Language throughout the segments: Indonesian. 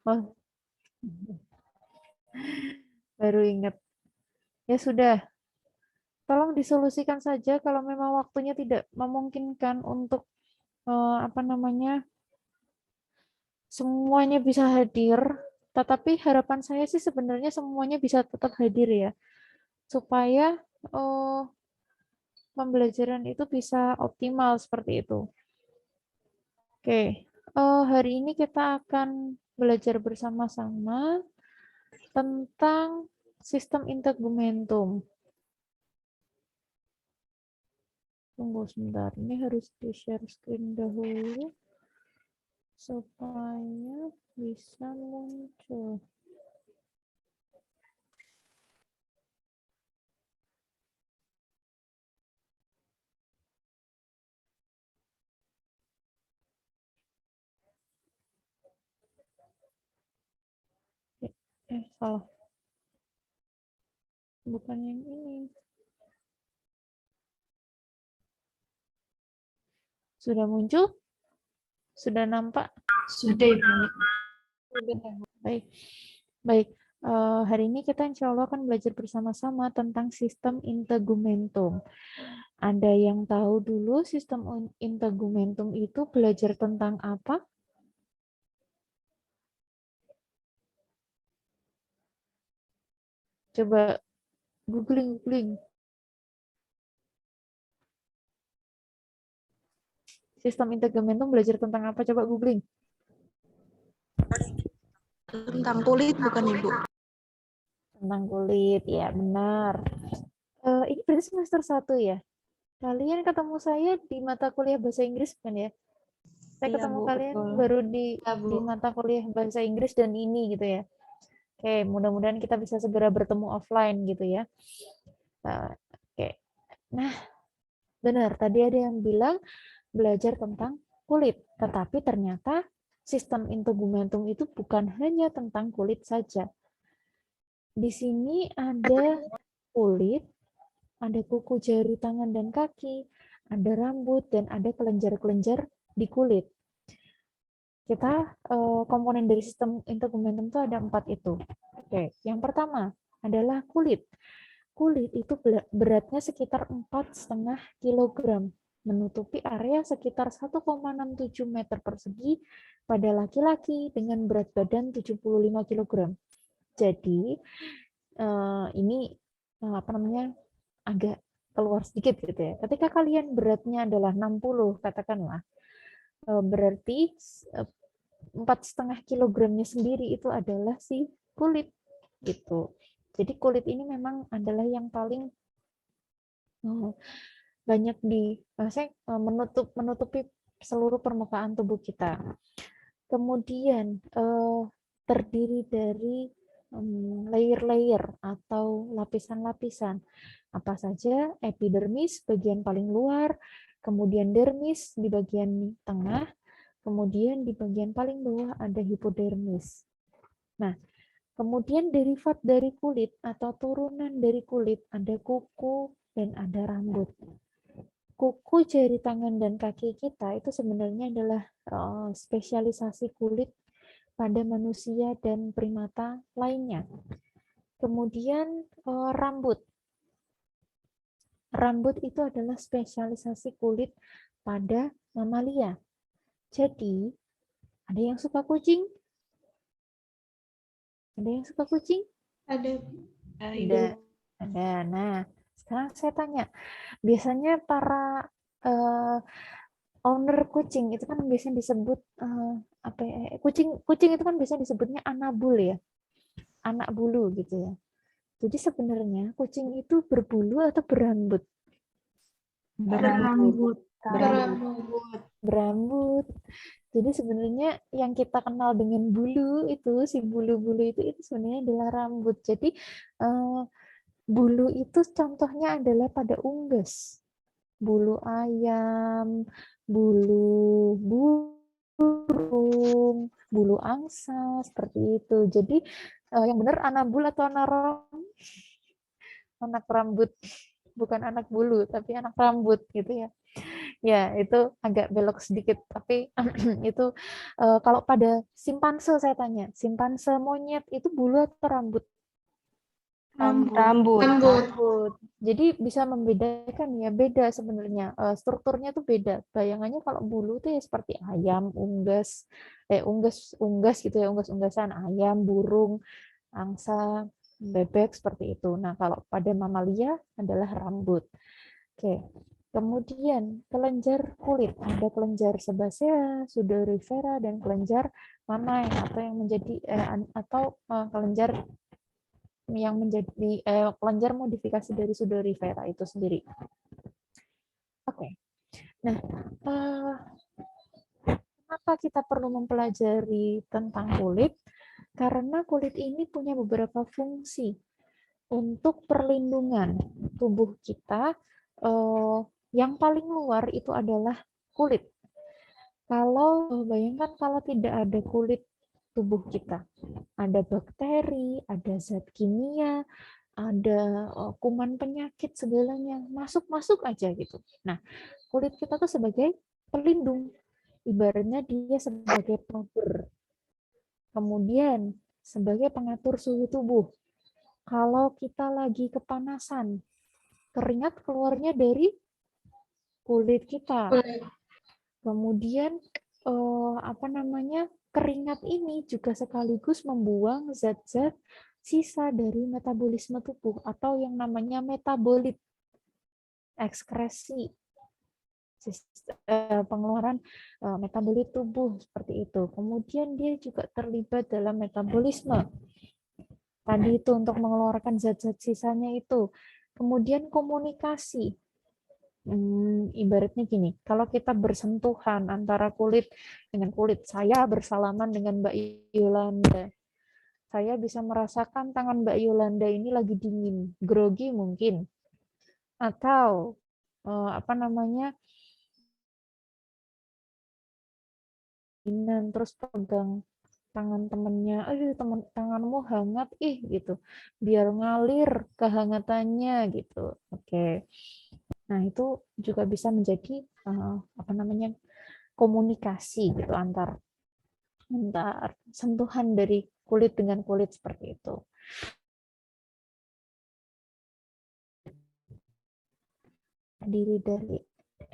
Oh, baru ingat. Ya sudah, tolong disolusikan saja kalau memang waktunya tidak memungkinkan untuk apa namanya semuanya bisa hadir. Tetapi harapan saya sih sebenarnya semuanya bisa tetap hadir ya, supaya eh, pembelajaran itu bisa optimal seperti itu. Oke, hari ini kita akan belajar bersama-sama tentang sistem integumentum. Tunggu sebentar, ini harus di-share screen dahulu supaya bisa muncul. Salah. Bukan yang ini. Sudah muncul? Sudah nampak? Sudah, Ibu. Baik. Baik. Hari ini kita insya Allah akan belajar bersama-sama tentang sistem integumentum. Ada yang tahu dulu sistem integumentum itu belajar tentang apa? Coba googling. Sistem integumentum belajar tentang apa? Coba googling. Tentang kulit bukan, Ibu? Tentang kulit, ya benar. Ini berarti semester 1 ya? Kalian ketemu saya di mata kuliah bahasa Inggris kan ya? Saya Iya, ketemu Bu, kalian betul. baru Iya, Bu. di mata kuliah bahasa Inggris dan ini gitu ya. Oke, mudah-mudahan kita bisa segera bertemu offline gitu ya. Oke. Nah, benar. Tadi ada yang bilang belajar tentang kulit, tetapi ternyata sistem integumentum itu bukan hanya tentang kulit saja. Di sini ada kulit, ada kuku jari tangan dan kaki, ada rambut, dan ada kelenjar-kelenjar di kulit. Kita komponen dari sistem integumentum itu ada 4 itu. Oke, yang pertama adalah kulit. Kulit itu beratnya sekitar 4,5 kg, menutupi area sekitar 1,67 meter persegi pada laki-laki dengan berat badan 75 kg. Jadi ini apa namanya agak keluar sedikit gitu ya. Ketika kalian beratnya adalah 60 katakanlah, berarti 4,5 kilogramnya sendiri itu adalah si kulit gitu. Jadi kulit ini memang adalah yang paling banyak menutupi seluruh permukaan tubuh kita. Kemudian terdiri dari layer-layer atau lapisan-lapisan. Apa saja? Epidermis bagian paling luar, kemudian dermis di bagian tengah, kemudian di bagian paling bawah ada hipodermis. Nah, kemudian derivat dari kulit atau turunan dari kulit ada kuku dan ada rambut. Kuku, jari tangan, dan kaki kita itu sebenarnya adalah spesialisasi kulit pada manusia dan primata lainnya. Kemudian rambut. Rambut itu adalah spesialisasi kulit pada mamalia. Jadi, ada yang suka kucing? Ada yang suka kucing? Ada. Ada. Nah, sekarang saya tanya, biasanya para owner kucing itu kan biasanya disebut apa ya? Kucing itu kan biasanya disebutnya anabul ya, anak bulu gitu ya. Jadi sebenarnya kucing itu berbulu atau berambut? Berambut. Berambut. Jadi sebenarnya yang kita kenal dengan bulu itu, si bulu-bulu itu sebenarnya adalah rambut. Jadi bulu itu contohnya adalah pada unggas. Bulu ayam, bulu burung, bulu angsa, seperti itu. Jadi yang benar anabul atau anak rambut? bukan anak bulu, tapi anak rambut gitu ya. Ya, itu agak belok sedikit, tapi itu kalau pada simpanse saya tanya, simpanse monyet itu bulu atau rambut? Rambut. Rambut. Jadi bisa membedakan ya, beda sebenarnya. Strukturnya tuh beda. Bayangannya kalau bulu tuh ya seperti ayam, unggas gitu ya, unggas-unggasan ayam, burung, angsa, bebek seperti itu. Nah, kalau pada mamalia adalah rambut. Oke. Kemudian kelenjar kulit, ada kelenjar sebasea, sudorifera, dan kelenjar mammae atau yang menjadi kelenjar yang menjadi kelenjar modifikasi dari sudorifera itu sendiri. Oke. Nah, kenapa kita perlu mempelajari tentang kulit? Karena kulit ini punya beberapa fungsi untuk perlindungan tubuh kita. Yang paling luar itu adalah kulit. Kalau bayangkan kalau tidak ada kulit tubuh kita, ada bakteri, ada zat kimia, ada kuman penyakit segalanya masuk aja gitu. Nah, kulit kita tuh sebagai pelindung, ibaratnya dia sebagai pelapur. Kemudian sebagai pengatur suhu tubuh. Kalau kita lagi kepanasan, keringat keluarnya dari kulit kita. Kemudian keringat ini juga sekaligus membuang zat-zat sisa dari metabolisme tubuh atau yang namanya metabolit, ekskresi, pengeluaran metabolit tubuh seperti itu. Kemudian dia juga terlibat dalam metabolisme. Tadi itu untuk mengeluarkan zat-zat sisanya itu. Kemudian komunikasi. Ibaratnya gini, kalau kita bersentuhan antara kulit dengan kulit, saya bersalaman dengan Mbak Yolanda, saya bisa merasakan tangan Mbak Yolanda ini lagi dingin, grogi mungkin, atau terus pegang tangan temennya, tanganmu hangat, gitu, biar ngalir kehangatannya gitu. Oke. Nah, itu juga bisa menjadi komunikasi gitu antar sentuhan dari kulit dengan kulit seperti itu. Terdiri dari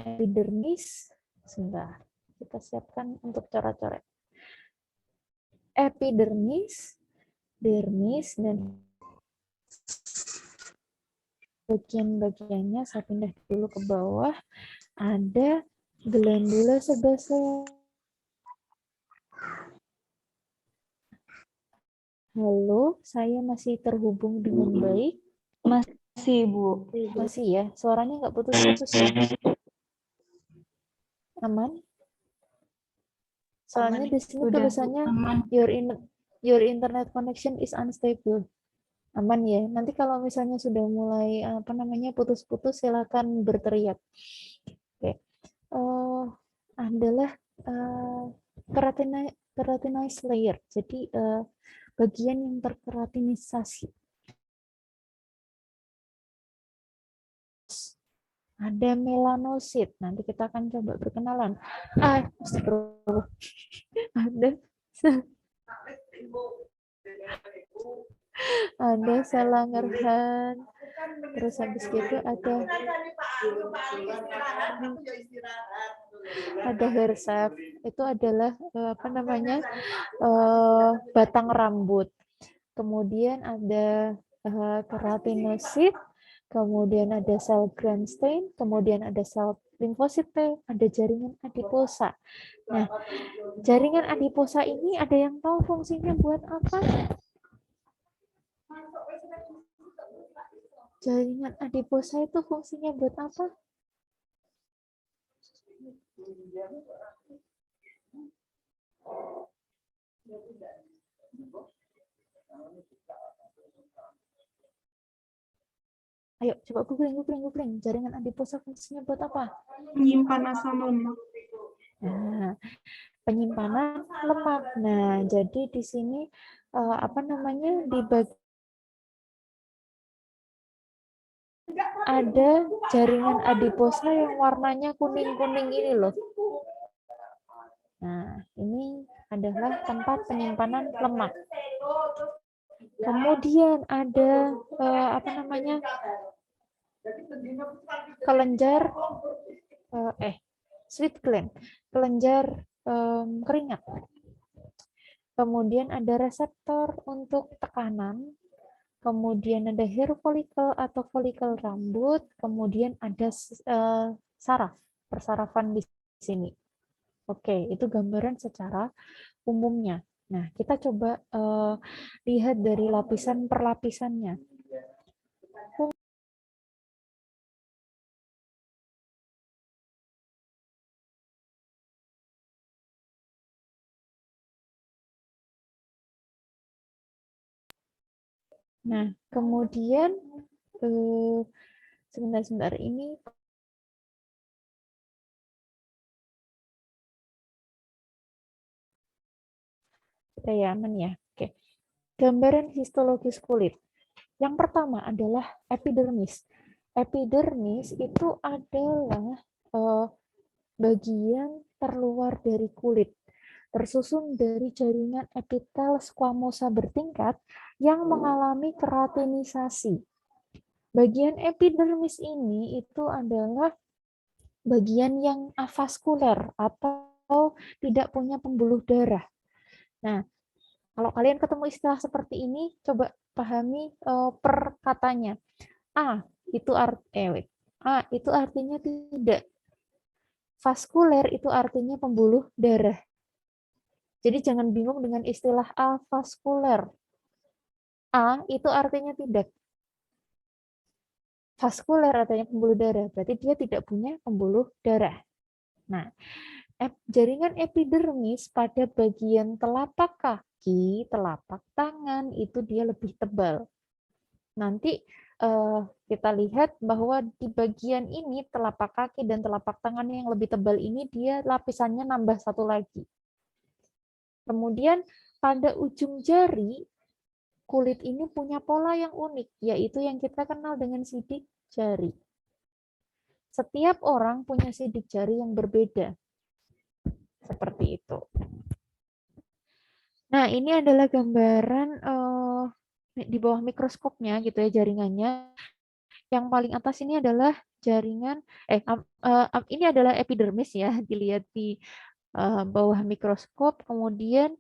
epidermis, sebentar, kita siapkan untuk coret-coret. Epidermis, dermis, dan bagian-bagiannya saya pindah dulu ke bawah. Ada glandula sebasea. Halo, saya masih terhubung dengan baik? Masih, Bu. Masih ya, suaranya nggak putus-putus ya? Aman? Soalnya di sini tulisannya your internet connection is unstable. Aman ya. Nanti kalau misalnya sudah mulai putus-putus, silakan berteriak. Oke. Adalah keratinized layer. Jadi bagian yang terkeratinisasi. Ada melanosit. Nanti kita akan coba berkenalan. Astagfirullah. Ada sel Langerhans. Terus habis gitu ada Hersap. Itu adalah batang rambut. Kemudian ada keratinosit, kemudian ada sel Grunstein, kemudian ada sel limfosit T, ada jaringan adiposa. Nah, jaringan adiposa ini ada yang tahu fungsinya buat apa? Jaringan adiposa itu fungsinya buat apa? Ayo, coba googling. Jaringan adiposa fungsinya buat apa? Menyimpan asam lemak. Nah, penyimpanan lemak. Nah, jadi di sini di bagian ada jaringan adiposa yang warnanya kuning-kuning ini loh. Nah, ini adalah tempat penyimpanan lemak. Kemudian ada kelenjar sweat gland, kelenjar keringat. Kemudian ada reseptor untuk tekanan. Kemudian ada hair follicle atau folikel rambut, kemudian ada saraf, persarafan di sini. Oke, itu gambaran secara umumnya. Nah, kita coba lihat dari lapisan per lapisannya. Nah, kemudian sebentar ini kita ya aman ya. Oke. Gambaran histologis kulit. Yang pertama adalah epidermis. Epidermis itu adalah bagian terluar dari kulit, tersusun dari jaringan epitel squamosa bertingkat yang mengalami keratinisasi. Bagian epidermis ini itu adalah bagian yang avaskuler atau tidak punya pembuluh darah. Nah, kalau kalian ketemu istilah seperti ini, coba pahami per katanya. A itu artinya tidak. Vaskuler itu artinya pembuluh darah. Jadi jangan bingung dengan istilah avaskuler. A itu artinya tidak. Vaskuler artinya pembuluh darah, berarti dia tidak punya pembuluh darah. Nah, jaringan epidermis pada bagian telapak kaki, telapak tangan itu dia lebih tebal. Nanti kita lihat bahwa di bagian ini telapak kaki dan telapak tangan yang lebih tebal ini dia lapisannya nambah satu lagi. Kemudian pada ujung jari kulit ini punya pola yang unik, yaitu yang kita kenal dengan sidik jari. Setiap orang punya sidik jari yang berbeda. Seperti itu. Nah, ini adalah gambaran di bawah mikroskopnya gitu ya jaringannya. Yang paling atas ini adalah jaringan ini adalah epidermis ya, dilihat di bawah mikroskop. Kemudian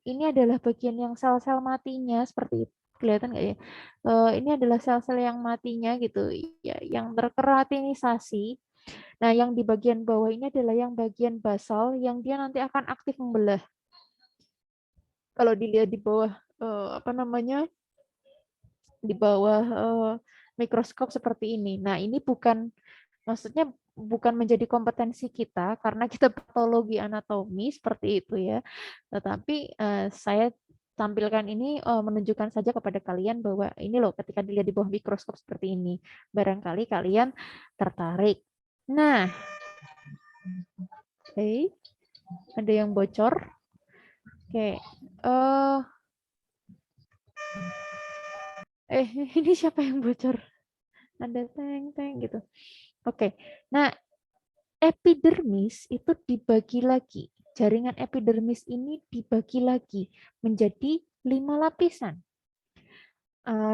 ini adalah bagian yang sel-sel matinya seperti itu. Kelihatan nggak ya? Ini adalah sel-sel yang matinya gitu ya, yang terkeratinisasi. Nah, yang di bagian bawah ini adalah yang bagian basal yang dia nanti akan aktif membelah. Kalau dilihat di bawah di bawah mikroskop seperti ini. Nah, ini maksudnya bukan menjadi kompetensi kita karena kita patologi anatomi seperti itu ya. Tetapi saya tampilkan ini menunjukkan saja kepada kalian bahwa ini loh ketika dilihat di bawah mikroskop seperti ini. Barangkali kalian tertarik. Nah, oke. Ada yang bocor. Oke. Ini siapa yang bocor? Ada teng gitu. Oke. Nah, epidermis itu dibagi lagi. Jaringan epidermis ini dibagi lagi menjadi 5 lapisan.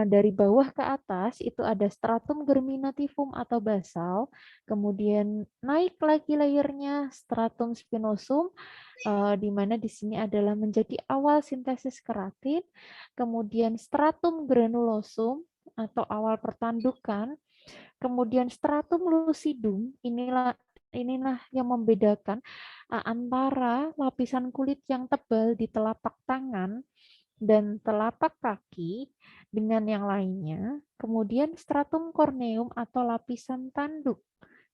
Dari bawah ke atas itu ada stratum germinativum atau basal, kemudian naik lagi layernya stratum spinosum, di mana di sini adalah menjadi awal sintesis keratin, kemudian stratum granulosum atau awal pertandukan, kemudian stratum lucidum, inilah yang membedakan antara lapisan kulit yang tebal di telapak tangan dan telapak kaki dengan yang lainnya. Kemudian stratum corneum atau lapisan tanduk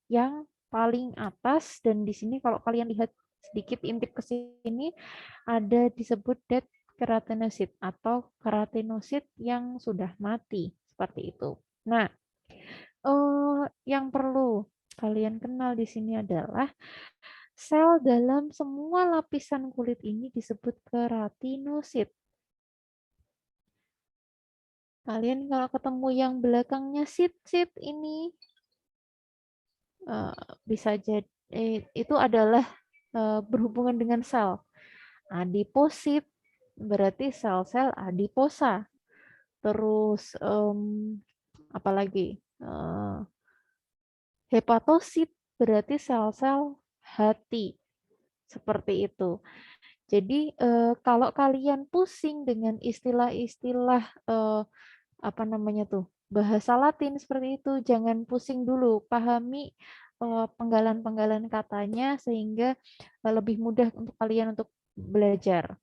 yang paling atas, dan di sini kalau kalian lihat sedikit intip ke sini ada disebut dead keratinosit atau keratinosit yang sudah mati seperti itu. Nah, yang perlu kalian kenal di sini adalah sel dalam semua lapisan kulit ini disebut keratinosit. Kalian kalau ketemu yang belakangnya sit ini bisa jadi itu adalah berhubungan dengan sel. Adiposit berarti sel-sel adiposa. Terus apalagi hepatosit berarti sel-sel hati. Seperti itu. Jadi kalau kalian pusing dengan istilah-istilah apa namanya tuh bahasa Latin seperti itu, jangan pusing dulu, pahami penggalan-penggalan katanya sehingga lebih mudah untuk kalian untuk belajar.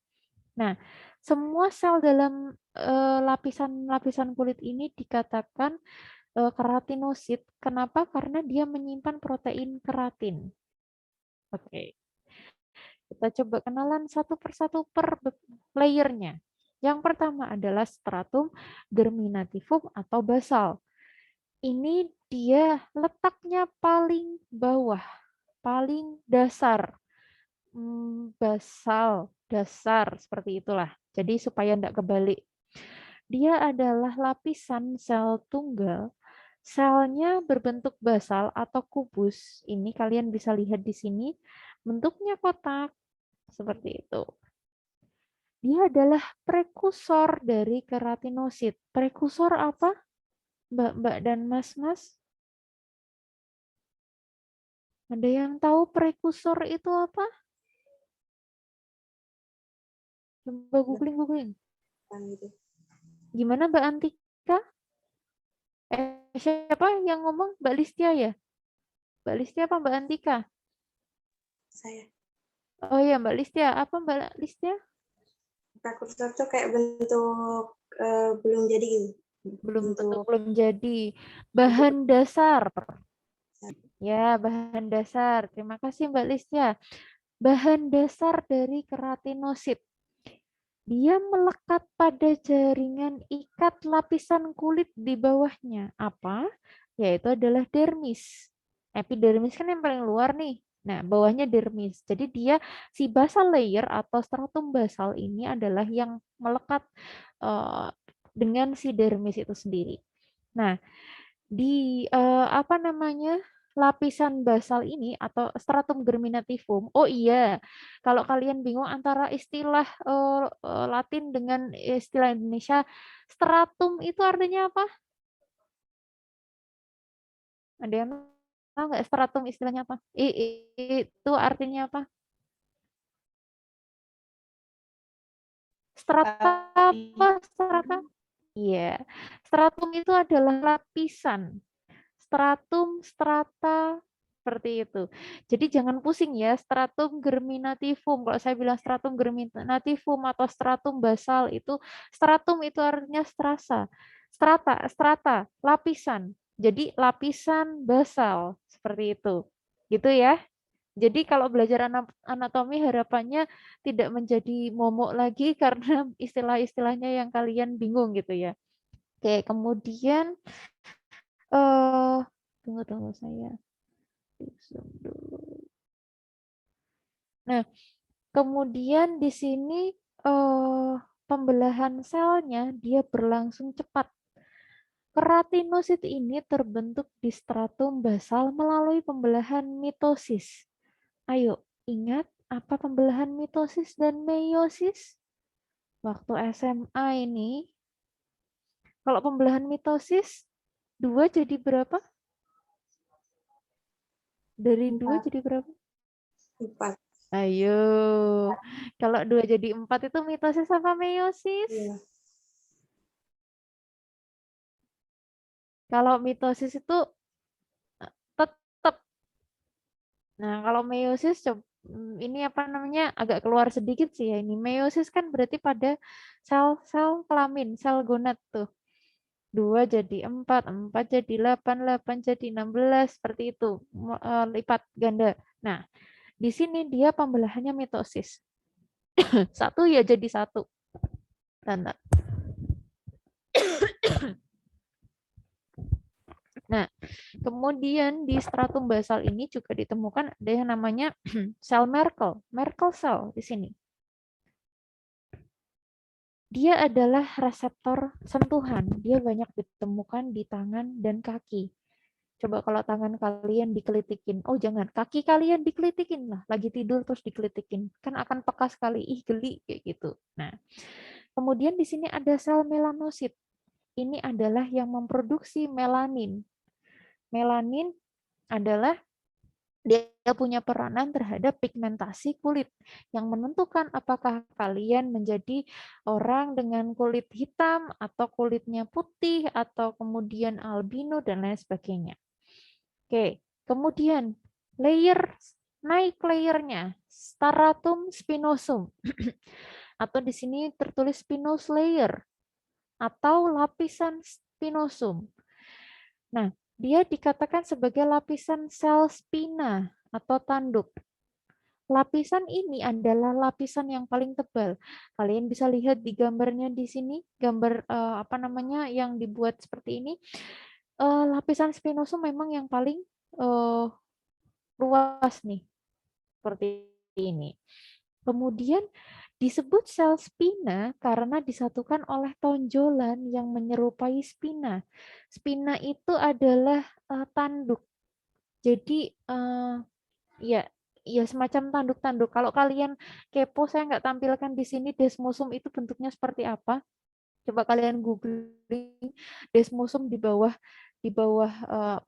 Nah, semua sel dalam lapisan-lapisan kulit ini dikatakan keratinosit. Kenapa? Karena dia menyimpan protein keratin. Oke. Kita coba kenalan satu persatu per layernya. Yang pertama adalah stratum germinativum atau basal. Ini dia letaknya paling bawah, paling dasar. Basal, dasar, seperti itulah. Jadi supaya tidak kebalik. Dia adalah lapisan sel tunggal. Selnya berbentuk basal atau kubus. Ini kalian bisa lihat di sini. Bentuknya kotak. Seperti itu. Dia adalah prekursor dari keratinosit. Prekursor apa? Mbak-mbak dan mas-mas? Ada yang tahu prekursor itu apa? Coba googling. Gimana Mbak Antika? Siapa yang ngomong? Mbak Listia ya? Mbak Listia apa Mbak Antika? Saya. Oh iya Mbak Listia. Apa Mbak Listia? Prekursor tuh kayak bentuk belum jadi gitu. Belum jadi. Bahan dasar. Ya, bahan dasar. Terima kasih Mbak Listia. Bahan dasar dari keratinosit. Dia melekat pada jaringan ikat lapisan kulit di bawahnya. Apa? Yaitu adalah dermis. Epidermis kan yang paling luar nih. Nah, bawahnya dermis. Jadi dia si basal layer atau stratum basal ini adalah yang melekat dengan si dermis itu sendiri. Nah, di apa namanya? Lapisan basal ini atau stratum germinativum. Oh iya, kalau kalian bingung antara istilah Latin dengan istilah Indonesia, stratum itu artinya apa? Ada yang tahu nggak stratum istilahnya apa? Itu artinya apa? Strata apa? Strata? Iya. Stratum itu adalah lapisan. Stratum, strata, seperti itu. Jadi jangan pusing ya, stratum germinativum. Kalau saya bilang stratum germinativum atau stratum basal stratum itu artinya strata, lapisan. Jadi lapisan basal, seperti itu. Gitu ya. Jadi kalau belajar anatomi harapannya tidak menjadi momok lagi karena istilah-istilahnya yang kalian bingung gitu ya. Oke, kemudian tunggu saya zoom dulu. Nah, kemudian di sini pembelahan selnya dia berlangsung cepat. Keratinosit ini terbentuk di stratum basal melalui pembelahan mitosis. Ayo, ingat apa pembelahan mitosis dan meiosis? Waktu SMA ini, kalau pembelahan mitosis, 2 jadi berapa? Dari 2 jadi berapa? 4. Ayo, kalau 2 jadi 4 itu mitosis apa meiosis? Iya. Kalau mitosis itu tetap. Nah, kalau meiosis ini apa namanya agak keluar sedikit sih ya. Ini meiosis kan berarti pada sel-sel kelamin, sel gonad tuh. 2 jadi 4, 4 jadi 8, 8 jadi 16, seperti itu. Lipat ganda. Nah, di sini dia pembelahannya mitosis. 1 ya jadi 1. Tanda. Nah, kemudian di stratum basal ini juga ditemukan ada yang namanya sel Merkel cell di sini. Dia adalah reseptor sentuhan. Dia banyak ditemukan di tangan dan kaki. Coba kalau tangan kalian dikelitikin. Oh jangan, kaki kalian dikelitikin lah. Lagi tidur terus dikelitikin. Kan akan peka sekali. Ih geli kayak gitu. Nah, kemudian di sini ada sel melanosit. Ini adalah yang memproduksi melanin. Melanin adalah dia punya peranan terhadap pigmentasi kulit yang menentukan apakah kalian menjadi orang dengan kulit hitam atau kulitnya putih atau kemudian albino dan lain sebagainya. Oke, kemudian naik layernya stratum spinosum atau di sini tertulis spinos layer atau lapisan spinosum. Nah, dia dikatakan sebagai lapisan sel spina atau tanduk. Lapisan ini adalah lapisan yang paling tebal. Kalian bisa lihat di gambarnya di sini, gambar apa namanya yang dibuat seperti ini. Lapisan spinosum memang yang paling luas nih, seperti ini. Kemudian disebut sel spina karena disatukan oleh tonjolan yang menyerupai spina. Spina itu adalah tanduk. Jadi ya ya semacam tanduk-tanduk. Kalau kalian kepo, saya nggak tampilkan di sini desmosum itu bentuknya seperti apa. Coba kalian googling desmosum di bawah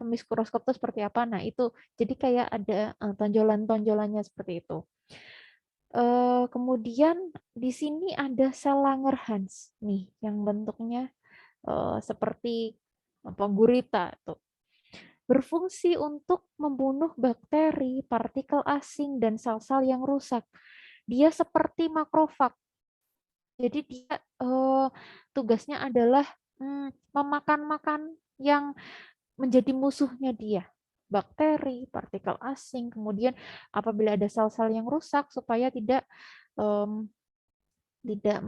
mikroskop itu seperti apa. Nah, itu jadi kayak ada tonjolan-tonjolannya seperti itu. Kemudian di sini ada sel Langerhans nih yang bentuknya seperti apa gurita tuh. Berfungsi untuk membunuh bakteri, partikel asing dan sel-sel yang rusak. Dia seperti makrofag. Jadi dia tugasnya adalah memakan-makan yang menjadi musuhnya dia. Bakteri, partikel asing, kemudian apabila ada sel-sel yang rusak supaya tidak um, tidak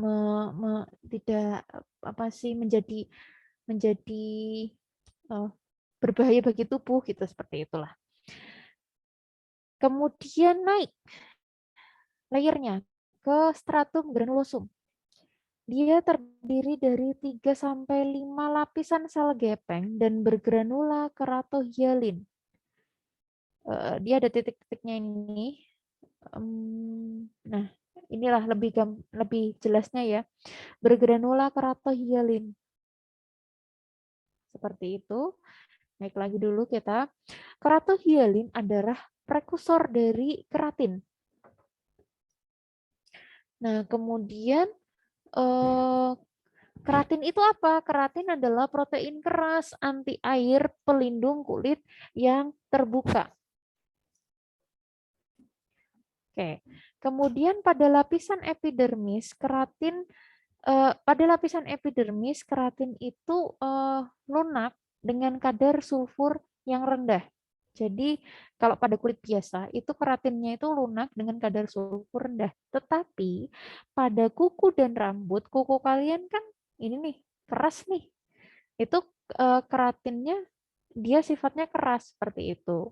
tidak apa sih menjadi berbahaya bagi tubuh gitu seperti itulah. Kemudian naik layernya ke stratum granulosum. Dia terdiri dari 3 sampai 5 lapisan sel gepeng dan bergranula keratohyalin. Dia ada titik-titiknya ini. Nah, inilah lebih jelasnya ya. Bergranula keratohyalin. Seperti itu. Naik lagi dulu kita. Keratohyalin adalah prekursor dari keratin. Nah, kemudian keratin itu apa? Keratin adalah protein keras anti air pelindung kulit yang terbuka. Oke. Kemudian pada lapisan epidermis keratin itu lunak dengan kadar sulfur yang rendah. Jadi kalau pada kulit biasa itu keratinnya itu lunak dengan kadar sulfur rendah. Tetapi pada kuku dan rambut, kuku kalian kan ini nih keras nih. Itu keratinnya dia sifatnya keras seperti itu.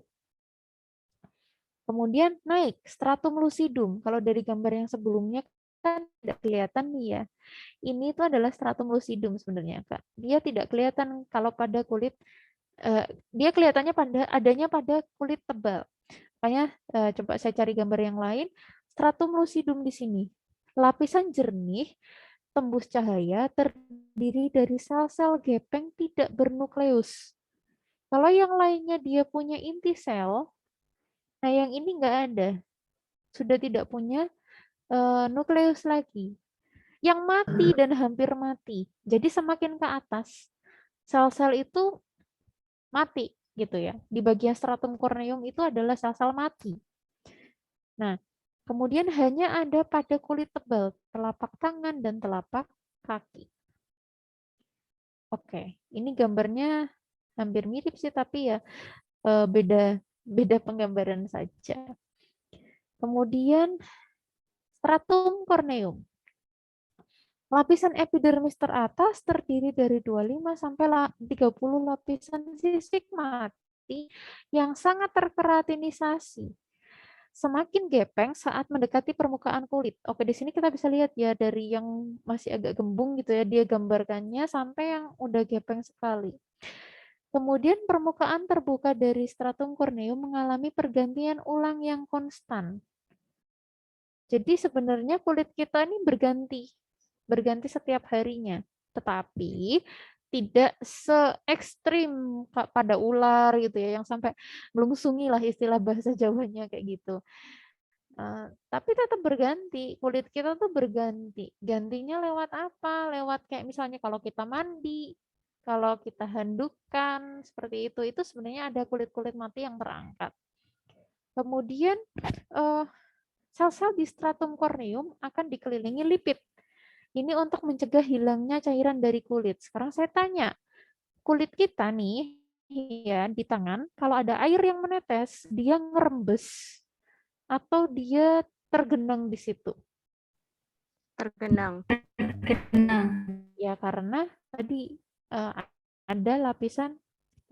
Kemudian naik stratum lucidum. Kalau dari gambar yang sebelumnya kan tidak kelihatan nih ya. Ini itu adalah stratum lucidum sebenarnya, Kak. Dia tidak kelihatan kalau pada kulit dia kelihatannya adanya pada kulit tebal. Makanya coba saya cari gambar yang lain. Stratum lucidum di sini. Lapisan jernih tembus cahaya terdiri dari sel-sel gepeng tidak bernukleus. Kalau yang lainnya dia punya inti sel, nah yang ini nggak ada. Sudah tidak punya nukleus lagi. Yang mati dan hampir mati. Jadi semakin ke atas, sel-sel itu mati gitu ya. Di bagian stratum corneum itu adalah sel-sel mati. Nah, kemudian hanya ada pada kulit tebal, telapak tangan dan telapak kaki. Oke, ini gambarnya hampir mirip sih, tapi ya beda penggambaran saja. Kemudian stratum corneum. Lapisan epidermis teratas terdiri dari 25 sampai 30 lapisan sisik mati yang sangat terkeratinisasi. semakin gepeng saat mendekati permukaan kulit. Oke, di sini kita bisa lihat ya dari yang masih agak gembung gitu ya, dia gambarkannya sampai yang udah gepeng sekali. Kemudian permukaan terbuka dari stratum corneum mengalami pergantian ulang yang konstan. Jadi sebenarnya kulit kita ini berganti setiap harinya. Tetapi tidak se-ekstrim pada ular gitu ya, yang sampai melungsungi lah istilah bahasa Jawanya kayak gitu. Tapi tetap berganti, kulit kita tuh berganti. Gantinya lewat apa? Lewat kayak misalnya kalau kita mandi, kalau kita handukan, seperti itu sebenarnya ada kulit-kulit mati yang terangkat. Kemudian sel-sel di stratum corneum akan dikelilingi lipid. Ini untuk mencegah hilangnya cairan dari kulit. Sekarang saya tanya, kulit kita nih ya di tangan, kalau ada air yang menetes, dia ngerembes atau dia tergenang di situ? Tergenang. Ya karena tadi ada lapisan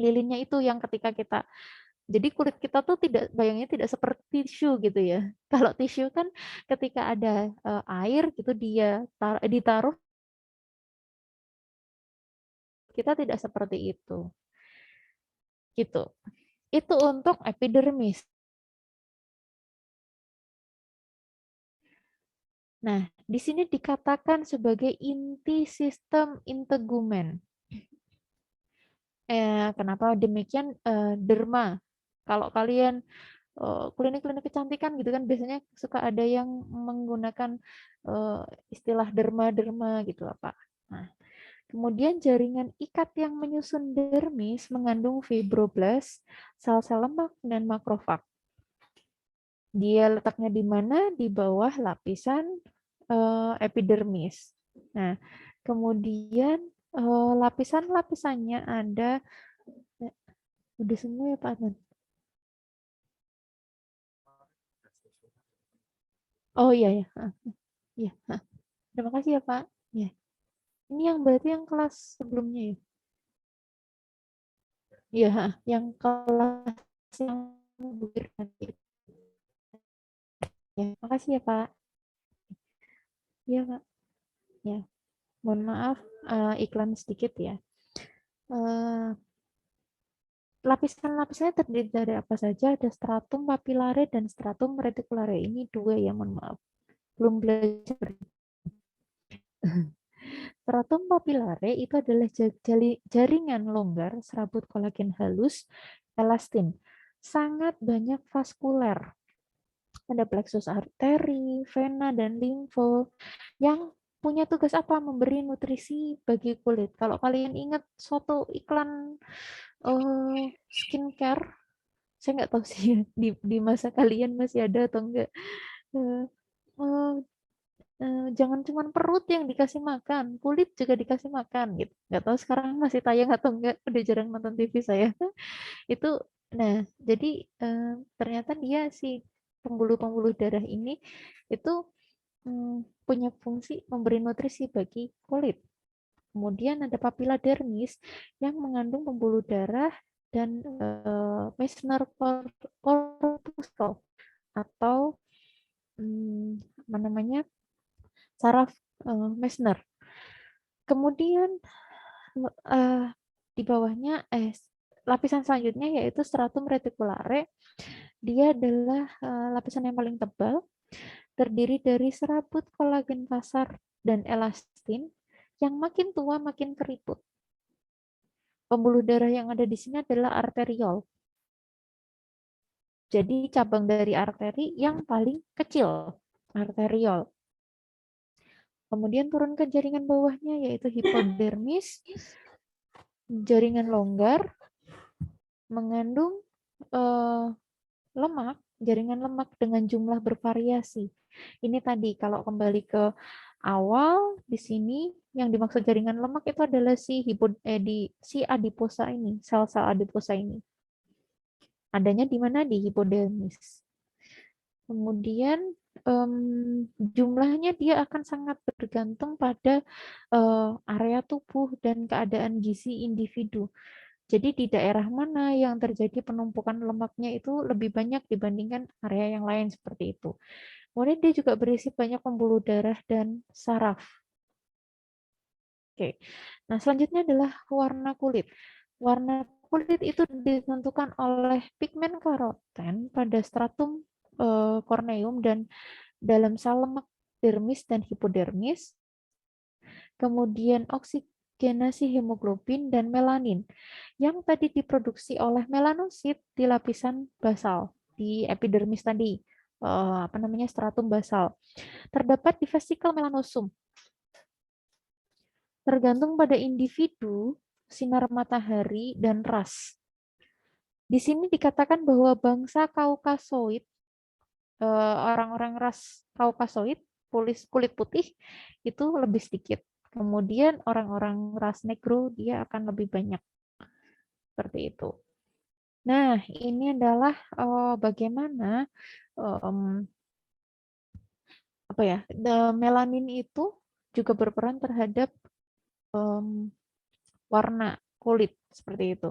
lilinnya itu yang ketika kita, jadi kulit kita tuh bayangnya tidak seperti tisu gitu ya. Kalau tisu kan ketika ada air gitu dia ditaruh, kita tidak seperti itu. Gitu. Itu untuk epidermis. Nah, di sini dikatakan sebagai inti sistem integumen. Kenapa demikian? Derma. Kalau kalian klinik-klinik kecantikan gitu kan biasanya suka ada yang menggunakan istilah derma-derma gitu apa. Nah, kemudian jaringan ikat yang menyusun dermis mengandung fibroblast, sel-sel lemak dan makrofag. Dia letaknya di mana? Di bawah lapisan epidermis. Nah, kemudian lapisan-lapisannya ada, udah semua ya Pak Adnan? Oh iya ya, iya. Terima kasih ya Pak. Ya. Ini yang berarti yang kelas sebelumnya ya? Iya, yang kelas yang bukit nanti. Ya, makasih ya Pak. Iya Pak. Ya, mohon maaf iklan sedikit ya. Lapisan-lapisannya terdiri dari apa saja? Ada stratum papillare dan stratum reticulare. Ini dua ya, mohon maaf. Belum belajar. Stratum papillare itu adalah jaringan longgar serabut kolagen halus, elastin. Sangat banyak vaskuler. Ada plexus arteri, vena, dan limfo yang punya tugas apa? Memberi nutrisi bagi kulit. Kalau kalian ingat suatu iklan skincare, saya nggak tahu sih di masa kalian masih ada atau enggak. Uh, uh, jangan cuma perut yang dikasih makan, kulit juga dikasih makan gitu. Nggak tahu sekarang masih tayang atau enggak, udah jarang nonton TV saya. Itu, nah jadi ternyata dia si pembuluh-pembuluh darah ini itu punya fungsi memberi nutrisi bagi kulit. Kemudian ada papilla dermis yang mengandung pembuluh darah dan Meissner corpuscle atau apa namanya, saraf Meissner. Kemudian di bawahnya lapisan selanjutnya yaitu stratum reticulare. Dia adalah lapisan yang paling tebal, terdiri dari serabut kolagen kasar dan elastin yang makin tua makin keriput. Pembuluh darah yang ada di sini adalah arteriol. Jadi cabang dari arteri yang paling kecil, arteriol. Kemudian turun ke jaringan bawahnya yaitu hipodermis, jaringan longgar, mengandung lemak, jaringan lemak dengan jumlah bervariasi. Ini tadi kalau kembali ke awal di sini yang dimaksud jaringan lemak itu adalah si adiposa ini, sel-sel adiposa ini. Adanya di mana? Di hipodermis. Kemudian jumlahnya dia akan sangat bergantung pada area tubuh dan keadaan gizi individu. Jadi di daerah mana yang terjadi penumpukan lemaknya itu lebih banyak dibandingkan area yang lain seperti itu. Kemudian dia juga berisi banyak pembuluh darah dan saraf. Oke. Nah, selanjutnya adalah warna kulit. Warna kulit itu ditentukan oleh pigmen karoten pada stratum korneum dan dalam sel lemak dermis dan hipodermis, kemudian oksigenasi hemoglobin dan melanin yang tadi diproduksi oleh melanosit di lapisan basal di epidermis tadi, apa namanya, stratum basal. Terdapat di vesikel melanosum. Tergantung pada individu, sinar matahari, dan ras. Di sini dikatakan bahwa bangsa Kaukasoid, orang-orang ras Kaukasoid, kulit putih, itu lebih sedikit. Kemudian orang-orang ras negro dia akan lebih banyak. Seperti itu. Nah, ini adalah bagaimana apa ya, melanin itu juga berperan terhadap warna kulit seperti itu.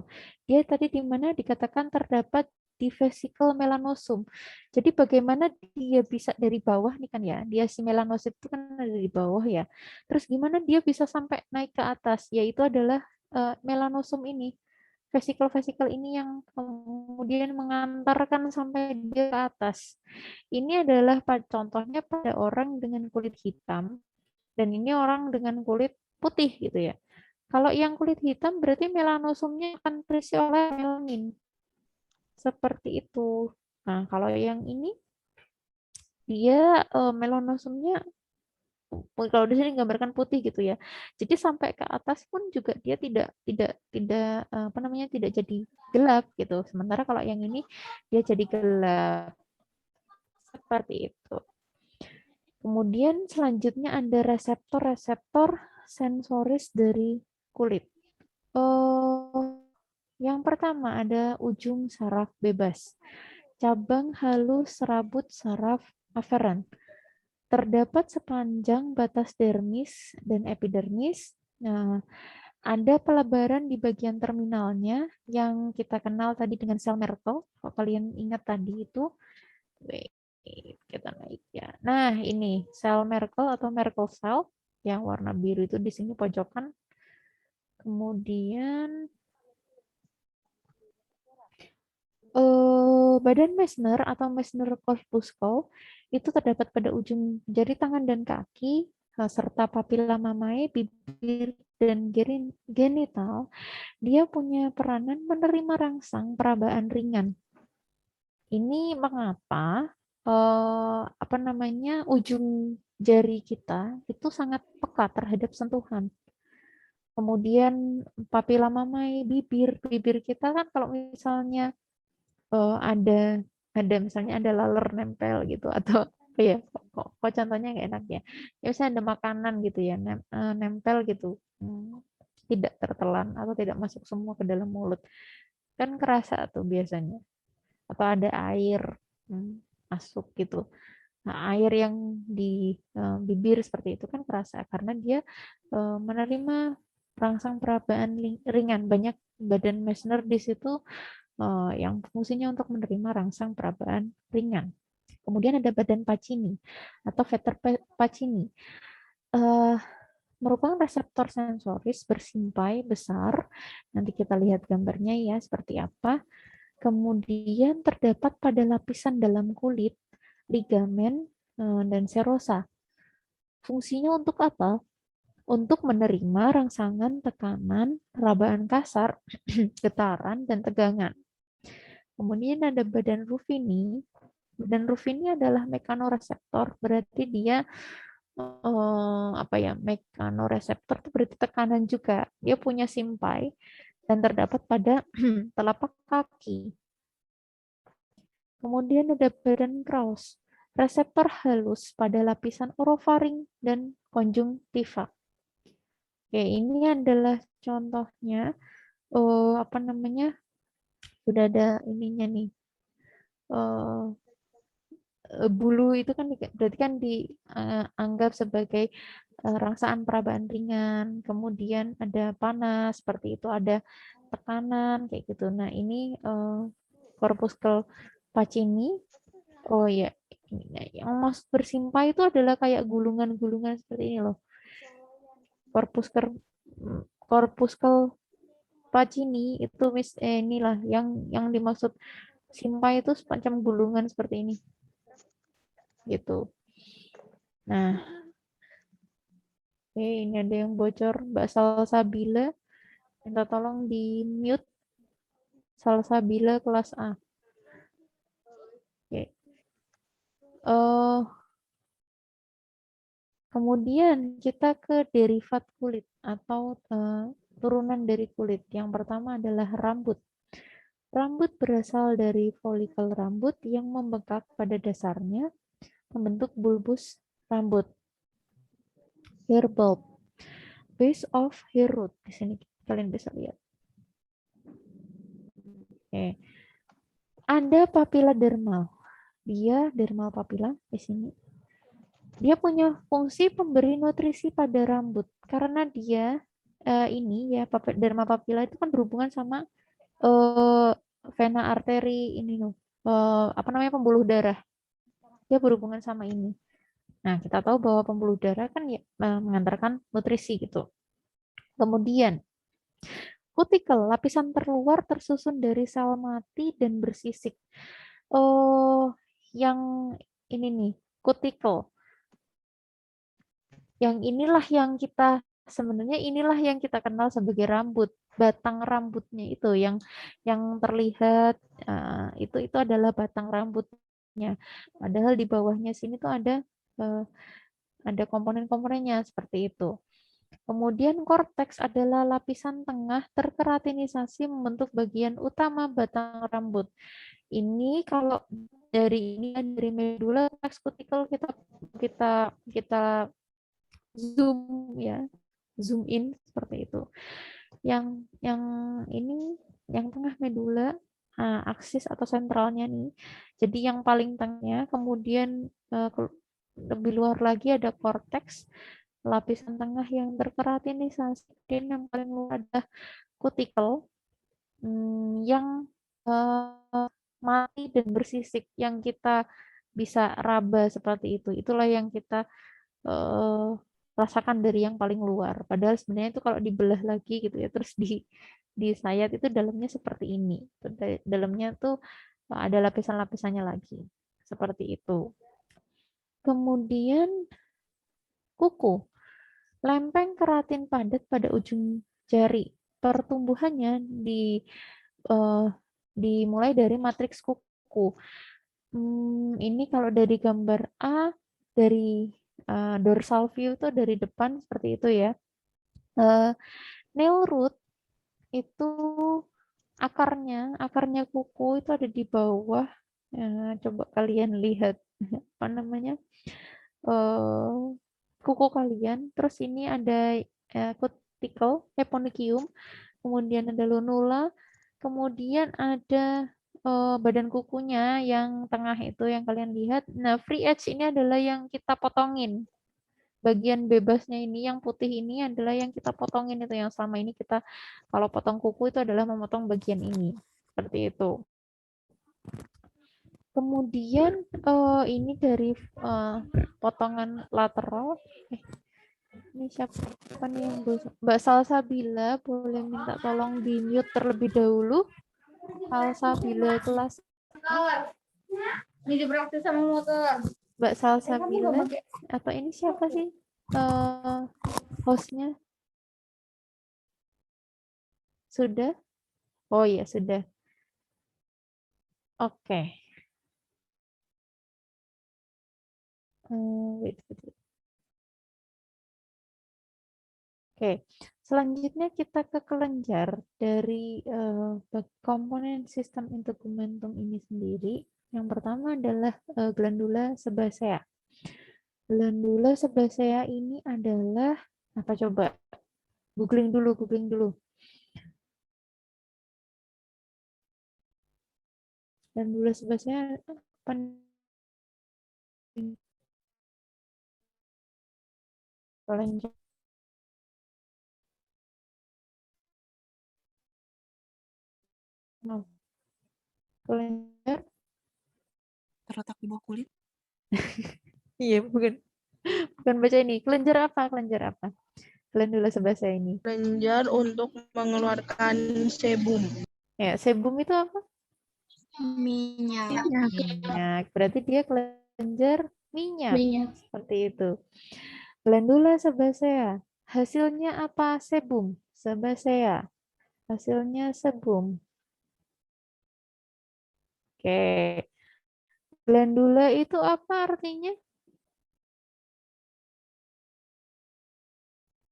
Dia tadi di mana dikatakan terdapat di vesikel melanosum. Jadi bagaimana dia bisa dari bawah nih kan ya, dia si melanosit itu kan ada di bawah ya. Terus gimana dia bisa sampai naik ke atas? Yaitu adalah melanosum ini. Vesikel-vesikel ini yang kemudian mengantarkan sampai dia ke atas. Ini adalah contohnya pada orang dengan kulit hitam dan ini orang dengan kulit putih gitu ya. Kalau yang kulit hitam berarti melanosomnya akan terisi oleh melanin. Seperti itu. Nah, kalau yang ini dia melanosomnya kalau di sini gambarkan putih gitu ya. Jadi sampai ke atas pun juga dia tidak apa namanya, tidak jadi gelap gitu. Sementara kalau yang ini dia jadi gelap. Seperti itu. Kemudian selanjutnya ada reseptor-reseptor sensoris dari kulit. Yang pertama ada ujung saraf bebas. Cabang halus serabut saraf aferen. Terdapat sepanjang batas dermis dan epidermis. Nah, ada pelebaran di bagian terminalnya yang kita kenal tadi dengan sel Merkel. Kalau kalian ingat tadi itu, wait, kita naik ya. Nah, ini sel Merkel atau Merkel cell yang warna biru itu di sini pojokan. Kemudian badan Meissner atau Meissner corpuscle itu terdapat pada ujung jari tangan dan kaki serta papila mamae, bibir dan genital. Dia punya peranan menerima rangsang perabaan ringan. Ini mengapa apa namanya, ujung jari kita itu sangat peka terhadap sentuhan. Kemudian papila mamae, bibir kita kan kalau misalnya ada misalnya ada laler nempel gitu atau apa ya, kok contohnya nggak enak ya, ya misalnya ada makanan gitu ya nempel gitu, tidak tertelan atau tidak masuk semua ke dalam mulut kan kerasa tuh biasanya, atau ada air masuk gitu. Nah, air yang di bibir seperti itu kan kerasa karena dia menerima rangsang perabaan ringan. Banyak badan Meissner di situ yang fungsinya untuk menerima rangsang perabaan ringan. Kemudian ada badan Pacini atau Veter Pacini. Merupakan reseptor sensoris bersimpai besar. Nanti kita lihat gambarnya ya seperti apa. Kemudian terdapat pada lapisan dalam kulit, ligamen, dan serosa. Fungsinya untuk apa? Untuk menerima rangsangan tekanan, perabaan kasar, getaran, dan tegangan. Kemudian ada badan Ruffini. Badan Ruffini adalah mekanoreseptor, berarti dia apa ya, mekanoreseptor itu berarti tekanan juga. Dia punya simpai dan terdapat pada telapak kaki. Kemudian ada badan Krauss, reseptor halus pada lapisan orofaring dan konjungtiva. Oke, ini adalah contohnya apa namanya, sudah ada ininya nih. Bulu itu kan berarti kan dianggap sebagai rangsaan perabaan ringan, kemudian ada panas seperti itu, ada tekanan kayak gitu. Nah, ini corpuscle Pacini. Oh ya, yang maksud bersimpai itu adalah kayak gulungan-gulungan seperti ini loh. Corpuscle corpuscle Pacini itu inilah yang dimaksud simpai itu semacam gulungan seperti ini. Gitu. Nah, ini ada yang bocor, Mbak Salsabila. Minta tolong di mute Salsabila kelas A. Oke. Kemudian kita ke derivat kulit atau turunan dari kulit. Yang pertama adalah rambut. Rambut berasal dari folikel rambut yang membengkak pada dasarnya membentuk bulbus rambut. Hair bulb. Base of hair root. Di sini kalian bisa lihat. Oke. Ada papila dermal. Dia dermal papila di sini. Dia punya fungsi pemberi nutrisi pada rambut karena dia ini ya derma papila itu kan berhubungan sama vena arteri ini loh. Apa namanya pembuluh darah. Dia berhubungan sama ini. Nah, kita tahu bahwa pembuluh darah kan ya, mengantarkan nutrisi gitu. Kemudian kutikel, lapisan terluar tersusun dari sel mati dan bersisik. Oh, yang ini nih, kutikel. Yang inilah yang kita sebenarnya inilah yang kita kenal sebagai rambut, batang rambutnya itu yang terlihat itu adalah batang rambutnya. Padahal di bawahnya sini tuh ada komponen-komponennya seperti itu. Kemudian korteks adalah lapisan tengah terkeratinisasi membentuk bagian utama batang rambut. Ini kalau dari medula teks kutikel kita kita zoom ya, zoom in seperti itu. Yang ini yang tengah medula aksis atau sentralnya nih. Jadi yang paling tengahnya, kemudian lebih luar lagi ada korteks, lapisan tengah yang terkeratinisasi, dan yang paling luar ada kutikel yang mati dan bersisik yang kita bisa raba seperti itu. Itulah yang kita rasakan dari yang paling luar. Padahal sebenarnya itu kalau dibelah lagi gitu ya, terus di sayat itu dalamnya seperti ini. Dalamnya tuh ada lapisan-lapisannya lagi. Seperti itu. Kemudian kuku. Lempeng keratin padat pada ujung jari. Pertumbuhannya eh, dimulai dari matriks kuku. Ini kalau dari gambar A, dari dorsal view itu dari depan seperti itu ya. Nail root itu akarnya kuku itu ada di bawah. Coba kalian lihat apa namanya kuku kalian. Terus ini ada cuticle, eponychium, kemudian ada lunula, kemudian ada badan kukunya yang tengah itu yang kalian lihat. Nah, free edge ini adalah yang kita potongin. Bagian bebasnya ini yang putih ini adalah yang kita potongin itu yang selama ini kita kalau potong kuku itu adalah memotong bagian ini. Seperti itu. Kemudian ini dari potongan lateral. Ini siapa nih yang Mbak Salsabila boleh minta tolong di mute terlebih dahulu. Salsabila kelas Ini dipraktis sama motor. Mbak Salsabila atau ini siapa sih hostnya? Sudah? Oh iya sudah. Oke. Wait. Oke, selanjutnya kita ke kelenjar dari komponen sistem integumentum ini sendiri. Yang pertama adalah glandula sebasea. Glandula sebasea ini adalah apa coba? Googling dulu. Glandula sebasea apa? Kelenjar. Oh. Kelenjar? Terletak di bawah kulit. Iya, bukan baca ini. Kelenjar apa? Kelenjar apa? Glandula sebasea ini. Kelenjar untuk mengeluarkan sebum. Ya, sebum itu apa? Minyak. Minyak. Berarti dia kelenjar minyak. Seperti itu. Glandula sebasea. Hasilnya apa? Sebum. Sebasea. Hasilnya sebum. Oke. Glandula itu apa artinya?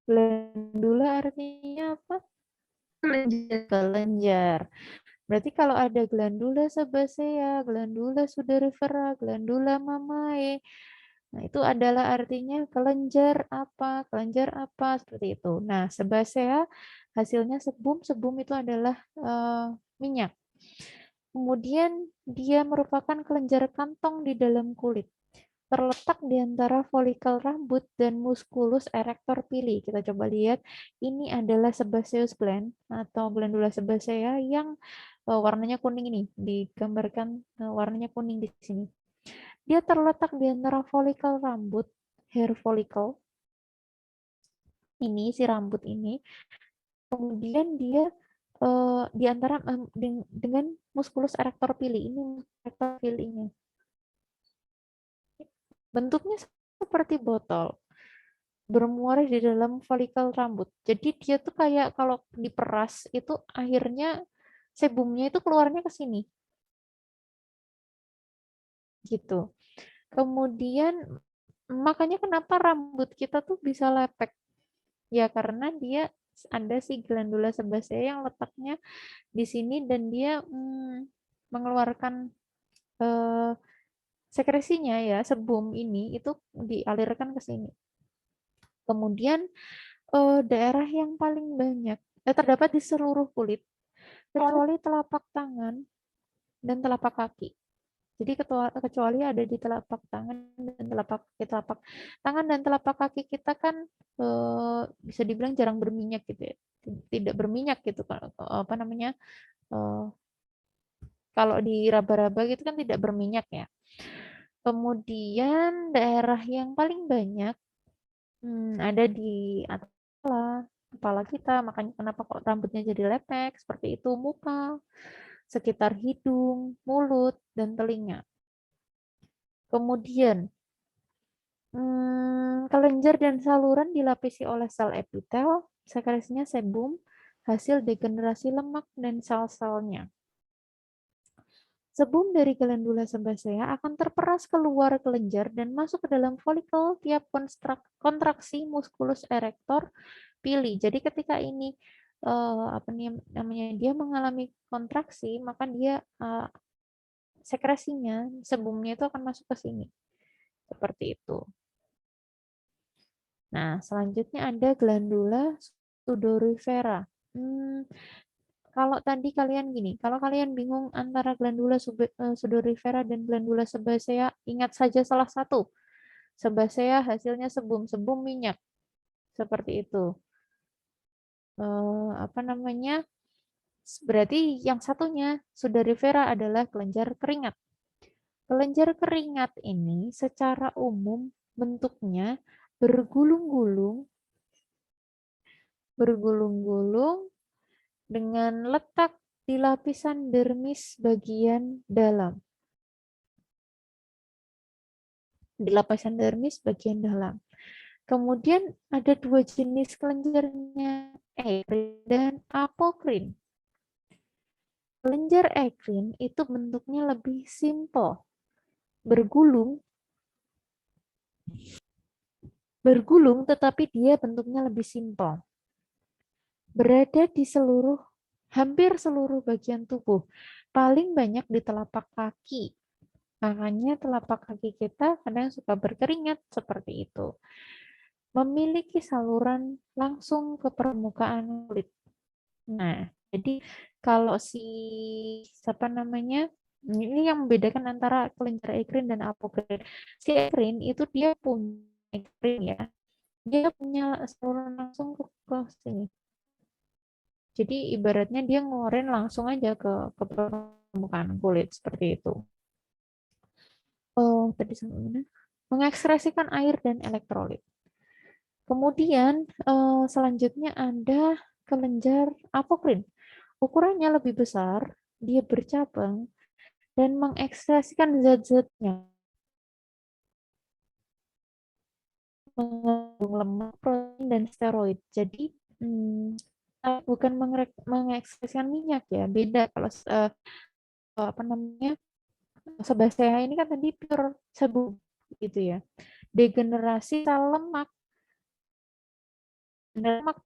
Glandula artinya apa? Kelenjar. Berarti kalau ada glandula sebasea, glandula sudorifera, glandula mamae, nah itu adalah artinya kelenjar apa, seperti itu. Nah, sebasea hasilnya sebum, sebum itu adalah minyak. Kemudian dia merupakan kelenjar kantong di dalam kulit. Terletak di antara folikel rambut dan musculus erector pili. Kita coba lihat, ini adalah sebaceous gland atau glandula sebasea yang warnanya kuning ini, digambarkan warnanya kuning di sini. Dia terletak di antara folikel rambut, hair follicle, ini si rambut ini. Kemudian dia di antara dengan musculus erector pili, ini erector pili-nya. Bentuknya seperti botol, bermuara di dalam folikel rambut. Jadi dia tuh kayak kalau diperas itu akhirnya sebumnya itu keluarnya ke sini. Gitu. Kemudian makanya kenapa rambut kita tuh bisa lepek? Ya karena dia ada si glandula sebasea yang letaknya di sini dan dia mengeluarkan sekresinya ya, sebum ini itu dialirkan ke sini. Kemudian daerah yang paling banyak terdapat di seluruh kulit kecuali telapak tangan dan telapak kaki. Jadi kecuali ada di telapak tangan dan telapak tangan dan telapak kaki kita kan bisa dibilang jarang berminyak gitu ya. Tidak berminyak gitu apa namanya? Kalau di raba-raba gitu kan tidak berminyak ya. Kemudian daerah yang paling banyak ada di atas kepala kita, makanya kenapa kok rambutnya jadi lepek seperti itu, muka, sekitar hidung, mulut, dan telinga. Kemudian kelenjar dan saluran dilapisi oleh sel epitel, sekresinya sebum, hasil degenerasi lemak dan sel-selnya. Sebum dari glandula sebasea akan terperas keluar kelenjar dan masuk ke dalam folikel tiap kontraksi musculus erector pili. Jadi ketika ini apa namanya dia mengalami kontraksi, maka dia sekresinya sebumnya itu akan masuk ke sini. Seperti itu. Nah, selanjutnya ada glandula sudorifera. Kalau tadi kalian gini, kalau kalian bingung antara glandula sudorifera dan glandula sebasea, ingat saja salah satu. Sebasea hasilnya sebum, sebum minyak. Seperti itu. Apa namanya? Berarti yang satunya sudorifera adalah kelenjar keringat. Kelenjar keringat ini secara umum bentuknya bergulung-gulung dengan letak di lapisan dermis bagian dalam. Di lapisan dermis bagian dalam. Kemudian ada dua jenis kelenjarnya, ekrin dan apokrin. Kelenjar ekrin itu bentuknya lebih simpel, bergulung tetapi dia bentuknya lebih simpel. Berada di hampir seluruh bagian tubuh, paling banyak di telapak kaki. Makanya telapak kaki kita kadang suka berkeringat seperti itu. Memiliki saluran langsung ke permukaan kulit. Nah, jadi kalau siapa namanya? Ini yang membedakan antara kelenjar ekrin dan apokrin. Si ekrin itu dia punya ekrin ya. Dia punya saluran langsung ke sini. Jadi ibaratnya dia ngeluarin langsung aja ke permukaan kulit seperti itu. Oh, tadi sampai mana? Mengekspresikan air dan elektrolit. Kemudian selanjutnya ada kelenjar apokrin. Ukurannya lebih besar, dia bercabang dan mengekspresikan zat-zatnya mengandung lemak, protein, dan steroid. Jadi bukan mengekspresikan minyak ya, beda kalau apa namanya sebasea ini kan tadi pure sebum gitu ya. Degenerasi sel lemak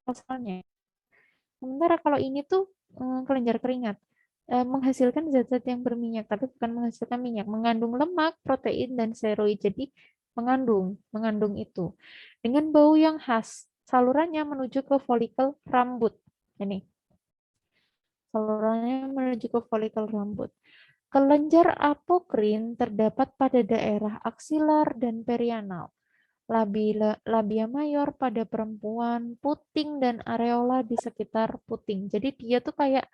asalnya. Sementara kalau ini tuh kelenjar keringat menghasilkan zat-zat yang berminyak, tapi bukan menghasilkan minyak, mengandung lemak, protein, dan steroid. Jadi mengandung itu. Dengan bau yang khas, salurannya menuju ke folikel rambut. Ini, salurannya menuju ke folikel rambut. Kelenjar apokrin terdapat pada daerah aksilar dan perianal. Labia mayor pada perempuan, puting dan areola di sekitar puting. Jadi dia tuh kayak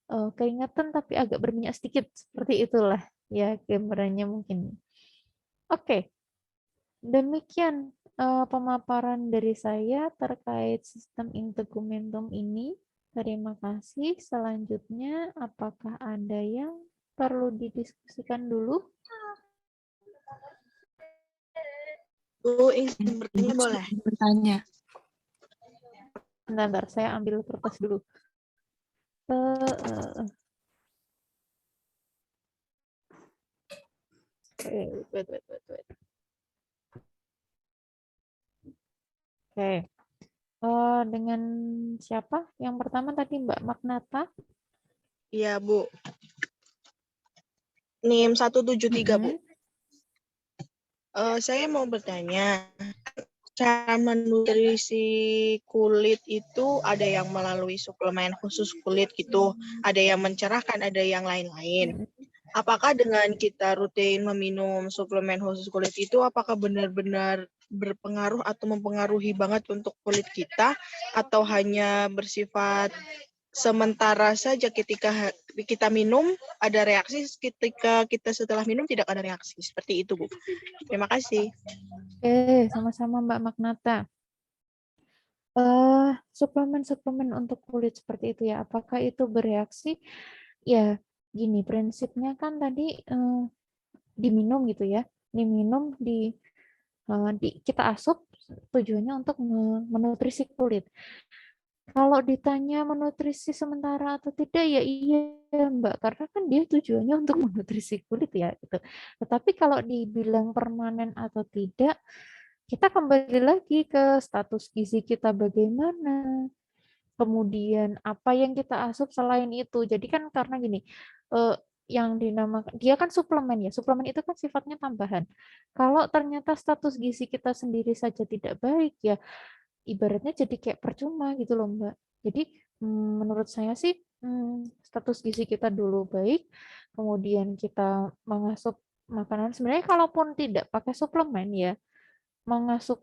keringetan tapi agak berminyak sedikit. Seperti itulah ya gambarannya mungkin. Oke, demikian pemaparan dari saya terkait sistem integumentum ini. Terima kasih. Selanjutnya, apakah ada yang perlu didiskusikan dulu? Bu, izin bertanya boleh? Bertanya. Bentar, saya ambil kertas dulu. Wait. Oke. Dengan siapa? Yang pertama tadi Mbak Magnata. Iya, Bu. NIM 173, Bu. Saya mau bertanya, cara menutrisi kulit itu ada yang melalui suplemen khusus kulit gitu, ada yang mencerahkan, ada yang lain-lain. Apakah dengan kita rutin meminum suplemen khusus kulit itu, apakah benar-benar berpengaruh atau mempengaruhi banget untuk kulit kita, atau hanya bersifat sementara saja ketika kita minum ada reaksi, ketika kita setelah minum tidak ada reaksi. Seperti itu, Bu. Terima kasih. Sama-sama Mbak Magnata. Suplemen-suplemen untuk kulit seperti itu ya, apakah itu bereaksi? Ya, gini, prinsipnya kan tadi diminum gitu ya, diminum kita asup tujuannya untuk menutrisi kulit. Kalau ditanya menutrisi sementara atau tidak, ya iya Mbak, karena kan dia tujuannya untuk menutrisi kulit ya gitu. Tetapi kalau dibilang permanen atau tidak, kita kembali lagi ke status gizi kita bagaimana, kemudian apa yang kita asup selain itu. Jadi kan karena gini, yang dinamakan dia kan suplemen ya. Suplemen itu kan sifatnya tambahan. Kalau ternyata status gizi kita sendiri saja tidak baik ya, ibaratnya jadi kayak percuma gitu loh Mbak. Jadi menurut saya sih status gizi kita dulu baik, kemudian kita mengasup makanan. Sebenarnya kalaupun tidak pakai suplemen ya, mengasup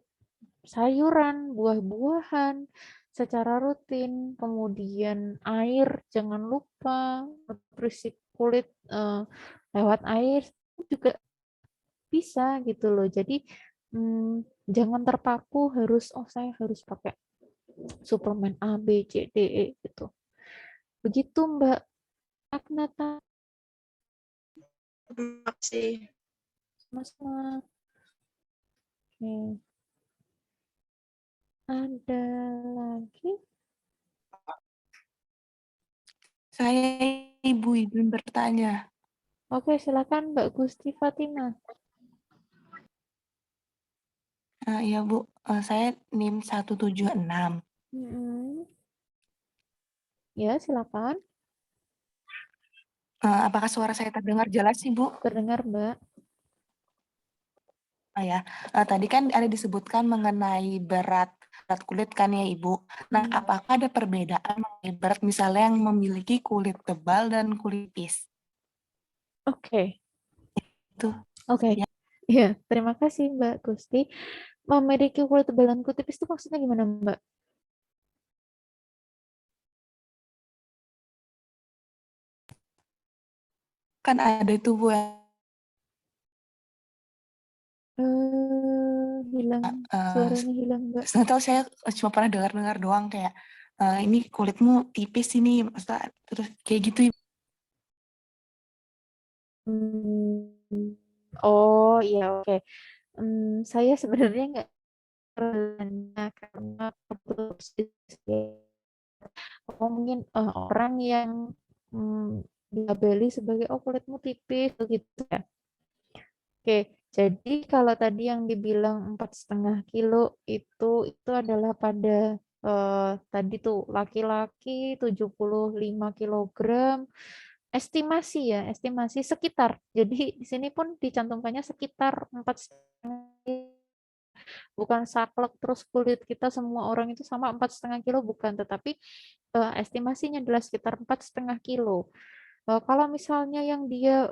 sayuran, buah-buahan secara rutin, kemudian air jangan lupa, nutrisi kulit lewat air juga bisa gitu loh. Jadi jangan terpaku harus saya harus pakai suplemen A, B, C, D, E gitu. Begitu Mbak Agnata. Terima kasih. Sama-sama. Oke. Ada lagi? Saya Ibu izin bertanya. Oke, silakan Mbak Gusti Fatima. Iya Bu, saya NIM 176. Ya, silakan. Apakah suara saya terdengar jelas sih Bu? Terdengar Mbak. Ya, tadi kan ada disebutkan mengenai berat kulit kan ya Ibu. Nah, apakah ada perbedaan mengenai berat misalnya yang memiliki kulit tebal dan kulit tipis? Oke. Itu. Oke. Ya. Ya, terima kasih Mbak Gusti. Memiliki kulit tebal dan kulit tipis itu maksudnya gimana Mbak? Kan ada itu Bu yang Hilang, eh, suaranya hilang, Mbak. nggak tahu, saya cuma pernah dengar-dengar doang kayak ini kulitmu tipis ini, maksudnya terus kayak gitu. Hmm, oh iya, oke. Saya sebenarnya nggak pernah karena mungkin orang yang dilabeli sebagai oh kulitmu tipis begitu ya. Oke, jadi kalau tadi yang dibilang 4,5 kilo itu adalah pada tadi tuh laki-laki 75 kilogram, estimasi ya, estimasi sekitar. Jadi di sini pun dicantumkannya sekitar 4,5, bukan saklek terus kulit kita semua orang itu sama 4,5 kilo, bukan, tetapi estimasinya adalah sekitar 4,5 kilo. Kalau misalnya yang dia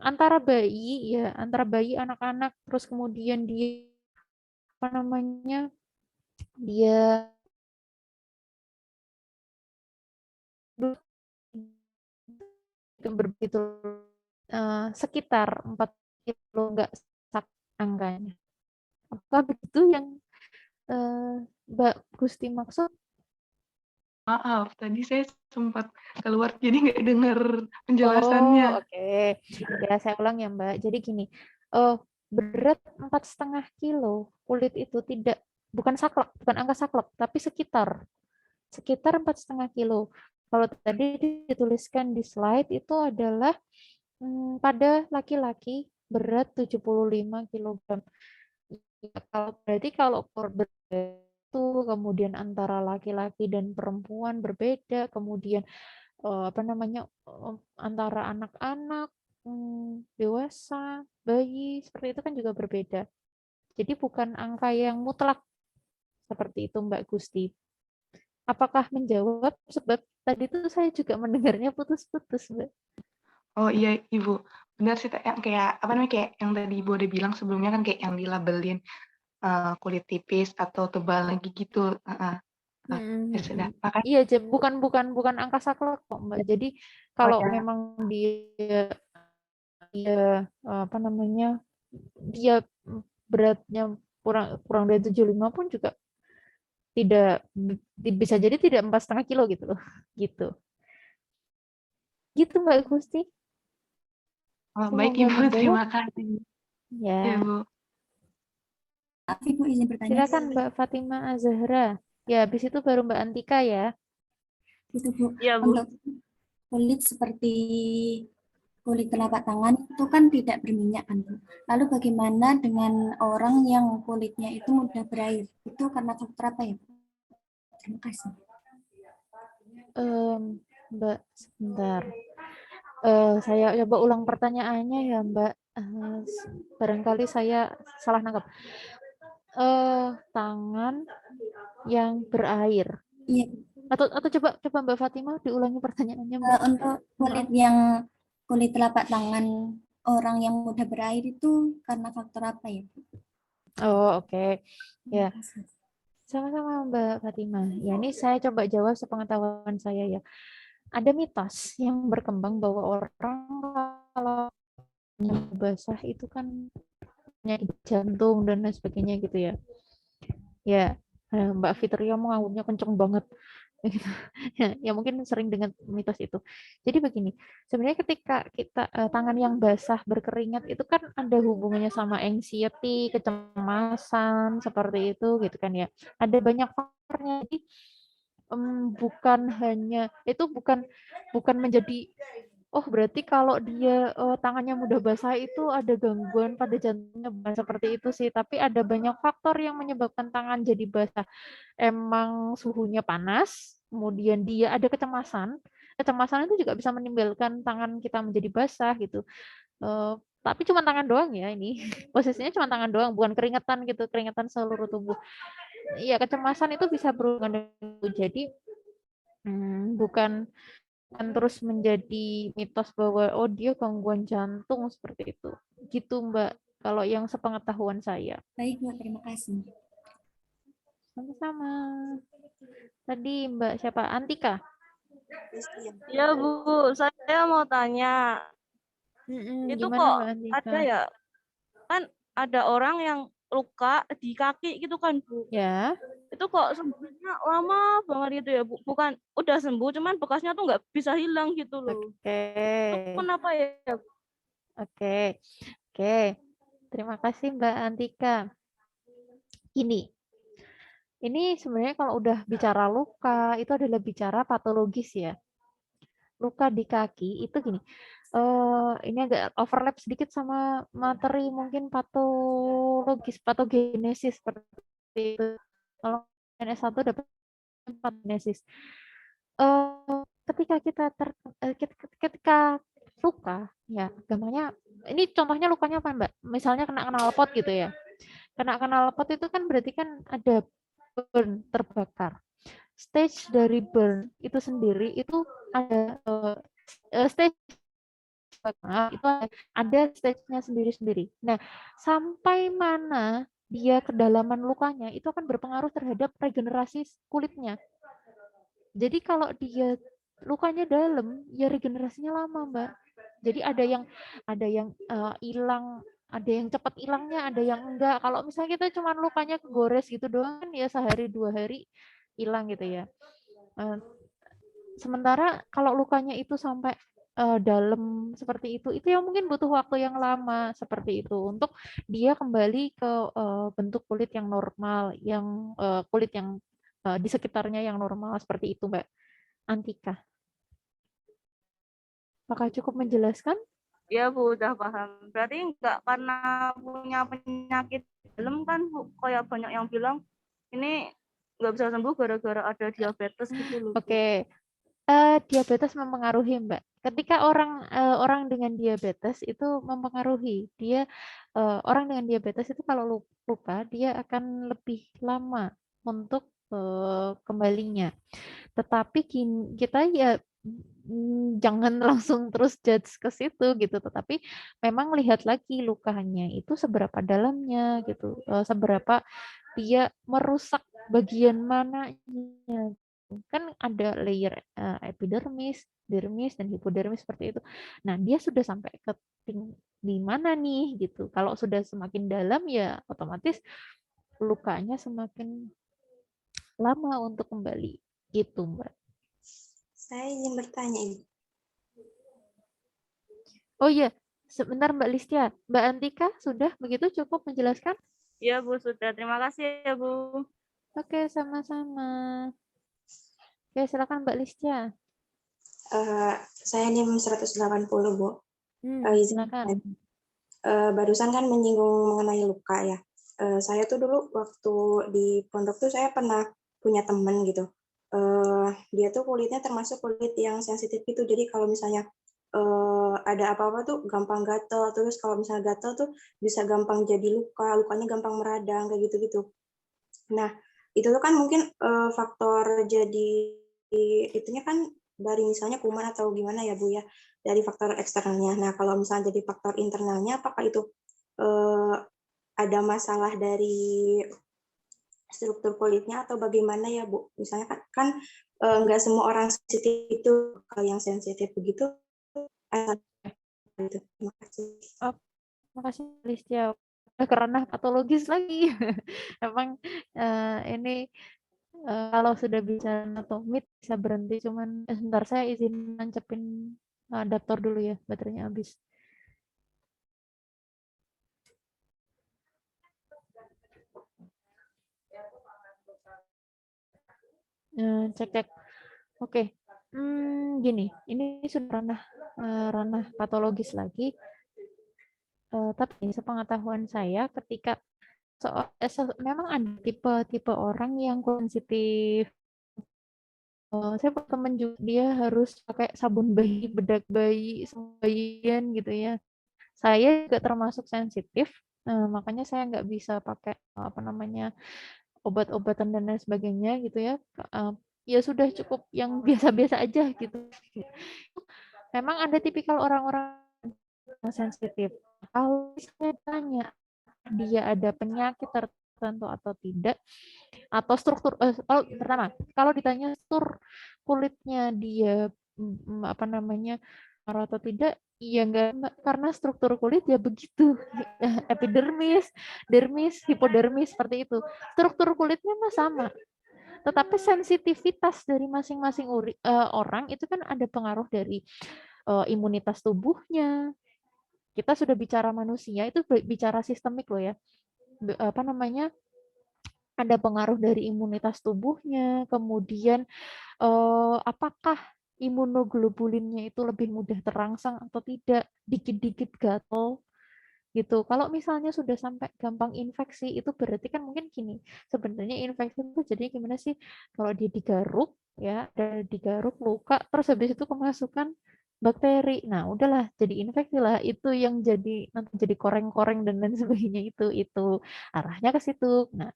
antara bayi ya, antara bayi anak-anak terus kemudian dia apa namanya, dia begitu sekitar 4 kilo, nggak sak angkanya. Apa begitu yang Mbak Gusti maksud? Maaf, tadi saya sempat keluar jadi nggak dengar Oh, penjelasannya. oke. Ya, saya ulang ya, Mbak. Jadi gini, eh berat 4,5 kilo kulit itu tidak, bukan saklek, bukan angka saklek, tapi sekitar 4,5 kilo. Kalau tadi dituliskan di slide itu adalah pada laki-laki berat 75 kilogram. Ya, kalau berat itu kemudian antara laki-laki dan perempuan berbeda, kemudian apa namanya, antara anak-anak, dewasa, bayi, seperti itu kan juga berbeda. Jadi bukan angka yang mutlak seperti itu, Mbak Gusti. Apakah menjawab? Sebab tadi itu saya juga mendengarnya putus-putus, Mbak. Oh iya Ibu, benar sih yang kayak apa namanya, kayak yang tadi Ibu udah bilang sebelumnya kan, kayak yang dilabelin kulit tipis atau tebal lagi gitu. Ya sudah, makanya. Iya, bukan angka saklek kok, Mbak. Jadi Oh kalau ya, memang dia apa namanya, dia beratnya kurang kurang dari 75 pun juga tidak, bisa jadi tidak 4,5 kilo gitu loh. Gitu Mbak Gusti, baik semoga Ibu, menjawab terima kasih. Ya ya. Bu. Maaf, Ibu izin bertanya. Silakan Mbak Fatima Azahra, ya habis itu baru Mbak Antika ya. Itu Bu, Iya, Bu. untuk kulit seperti kulit telapak tangan itu kan tidak berminyak kan Bu. Lalu bagaimana dengan orang yang kulitnya itu mudah berair? Itu karena faktor apa ya Bu? Terima kasih. Mbak sebentar, saya coba ulang pertanyaannya ya Mbak. Barangkali saya salah nangkap. Tangan yang berair, Iya, atau coba Mbak Fatima diulangi pertanyaannya Mbak. untuk kulit Maaf. yang kulit telapak tangan orang yang mudah berair itu karena faktor apa ya Bu? Oh oke. Terima Ya, kasih. sama-sama Mbak Fatima. Ya, ini saya coba jawab sepengetahuan saya ya. Ada mitos yang berkembang bahwa orang kalau basah itu kan penyakit jantung dan lain sebagainya gitu ya. Ya, Mbak Fitria mau ngawurnya kenceng banget. Ya mungkin sering dengan mitos itu. Jadi begini, sebenarnya ketika kita tangan yang basah berkeringat itu kan ada hubungannya sama anxiety, kecemasan seperti itu gitu kan ya. Ada banyak faktornya. Jadi bukan hanya itu, bukan menjadi oh berarti kalau dia tangannya mudah basah itu ada gangguan pada jantungnya, bukan seperti itu sih, tapi ada banyak faktor yang menyebabkan tangan jadi basah. Emang suhunya panas, kemudian dia ada kecemasan. Kecemasan itu juga bisa menimbulkan tangan kita menjadi basah gitu. Eh, tapi cuma tangan doang ya ini. Posisinya cuma tangan doang, bukan keringetan gitu, keringetan seluruh tubuh. Iya, kecemasan itu bisa berhubungan dengan itu. Jadi bukan terus menjadi mitos bahwa oh dia gangguan jantung seperti itu. Gitu Mbak, kalau yang sepengetahuan saya. Baik Bu, terima kasih. Sama-sama. Tadi Mbak siapa? Antika. Christian. Ya Bu, saya mau tanya, itu Gimana kok Mbak Antika? ada ya, kan ada orang yang luka di kaki gitu kan Bu. Ya. Itu kok sembuhnya lama banget gitu ya Bu. Bukan udah sembuh, cuman bekasnya tuh nggak bisa hilang gitu loh. Oke. Itu kenapa ya? Oke. Oke. Terima kasih Mbak Antika. Ini sebenarnya kalau udah bicara luka, itu adalah bicara patologis ya. Luka di kaki itu gini. Ini agak overlap sedikit sama materi mungkin patogenesis seperti itu. Kalau S1 dapat patogenesis. Ketika ketika luka, ya gampangnya ini contohnya lukanya apa Mbak? Misalnya kena knalpot gitu ya. Kena knalpot itu kan berarti kan ada burn, terbakar. Stage dari burn itu sendiri itu ada stage itu ada stage-nya sendiri-sendiri. Nah, sampai mana dia kedalaman lukanya itu akan berpengaruh terhadap regenerasi kulitnya. Jadi kalau dia lukanya dalam, ya regenerasinya lama, Mbak. Jadi ada yang hilang, ada yang cepat hilangnya, ada yang enggak. Kalau misalnya kita cuma lukanya kegores gitu doang, kan ya sehari 2 hari hilang gitu ya. Sementara kalau lukanya itu sampai dalam seperti itu yang mungkin butuh waktu yang lama seperti itu untuk dia kembali ke bentuk kulit yang normal, yang kulit yang di sekitarnya yang normal seperti itu, Mbak Antika. Apakah cukup menjelaskan? Ya Bu, udah paham. Berarti nggak karena punya penyakit dalam kan Bu, kayak banyak yang bilang ini nggak bisa sembuh gara-gara ada diabetes gitu loh Bu. Oke. Diabetes mempengaruhi Mbak. Ketika orang dengan diabetes itu mempengaruhi dia orang dengan diabetes itu kalau luka dia akan lebih lama untuk kembalinya. Tetapi kita ya jangan langsung terus judge ke situ gitu. Tetapi memang lihat lagi lukanya itu seberapa dalamnya gitu, seberapa dia merusak bagian mananya. Kan ada layer epidermis, dermis, dan hipodermis seperti itu. Nah, dia sudah sampai ke di mana nih gitu. Kalau sudah semakin dalam ya otomatis lukanya semakin lama untuk kembali gitu, Mbak. Saya ingin bertanya, Ibu. Oh iya, sebentar Mbak Listia. Mbak Antika sudah begitu cukup menjelaskan? Ya Bu, sudah. Terima kasih ya Bu. Oke, sama-sama. Oke, silakan Mbak Listia. Saya NIM 180, Bu. Silakan. Barusan kan menyinggung mengenai luka ya. Saya tuh dulu waktu di pondok tuh saya pernah punya temen gitu. Dia tuh kulitnya termasuk kulit yang sensitif gitu. Jadi kalau misalnya ada apa-apa tuh gampang gatel. Terus kalau misalnya gatel tuh bisa gampang jadi luka, lukanya gampang meradang kayak gitu-gitu. Nah, itu tuh kan mungkin faktor jadi itunya kan dari misalnya kuman atau gimana ya Bu ya, dari faktor eksternalnya. Nah, kalau misalnya jadi faktor internalnya, apakah itu ada masalah dari struktur kulitnya atau bagaimana ya Bu? Misalnya kan nggak semua orang sensitif itu, kalau yang sensitif begitu. Terima kasih. Terima kasih Listia. Ke ranah patologis lagi. Emang ini kalau sudah bisa anatomit bisa berhenti, cuman sebentar saya izin nancepin adaptor dulu ya, baterainya habis. Cek. Oke. Gini, ini sudah ranah patologis lagi. Tapi sepengetahuan saya ketika memang ada tipe orang yang sensitif. Saya punya teman juga, dia harus pakai sabun bayi, bedak bayi, bayian gitu ya. Saya juga termasuk sensitif, makanya saya nggak bisa pakai apa namanya obat-obatan dan lain sebagainya gitu ya. Ya sudah cukup yang biasa-biasa aja gitu. Memang ada tipikal orang-orang yang sensitif. Kalau saya tanya dia ada penyakit tertentu atau tidak, atau struktur pertama kalau ditanya struktur kulitnya dia apa namanya marah atau tidak, ya enggak, karena struktur kulit ya begitu. Epidermis, dermis, hipodermis seperti itu. Struktur kulitnya mah sama. Tetapi sensitivitas dari masing-masing orang itu kan ada pengaruh dari imunitas tubuhnya. Kita sudah bicara manusia, itu bicara sistemik loh ya. Apa namanya? Ada pengaruh dari imunitas tubuhnya, kemudian apakah imunoglobulinnya itu lebih mudah terangsang atau tidak, dikit-dikit gatal gitu. Kalau misalnya sudah sampai gampang infeksi, itu berarti kan mungkin gini, sebenarnya infeksi itu jadi gimana sih, kalau dia digaruk ya, dan digaruk luka, terus habis itu kemasukan bakteri, nah udahlah jadi infeksi lah, itu yang jadi nanti jadi koreng-koreng dan lain sebagainya, itu arahnya ke situ. Nah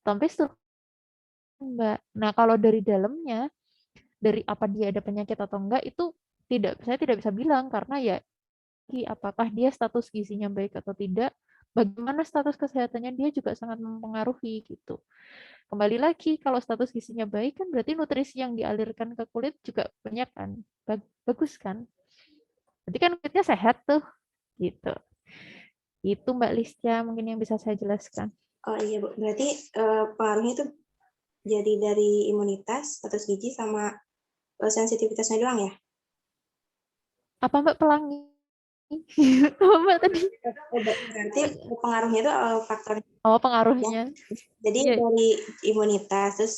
tapi Mbak, nah kalau dari dalamnya, dari apa dia ada penyakit atau enggak, itu saya tidak bisa bilang, karena ya apakah dia status gizinya baik atau tidak, bagaimana status kesehatannya dia juga sangat mempengaruhi gitu. Kembali lagi, kalau status gizinya baik kan berarti nutrisi yang dialirkan ke kulit juga banyak kan, bagus kan. Berarti kan kulitnya sehat tuh, gitu. Itu Mbak Listia mungkin yang bisa saya jelaskan. Oh iya Bu, berarti pengaruhnya itu jadi dari imunitas, status gizi, sama sensitivitasnya doang ya? Apa Mbak pelangi? Apa Mbak tadi? Berarti pengaruhnya itu faktor. Oh, pengaruhnya. Jadi Iya. dari imunitas, terus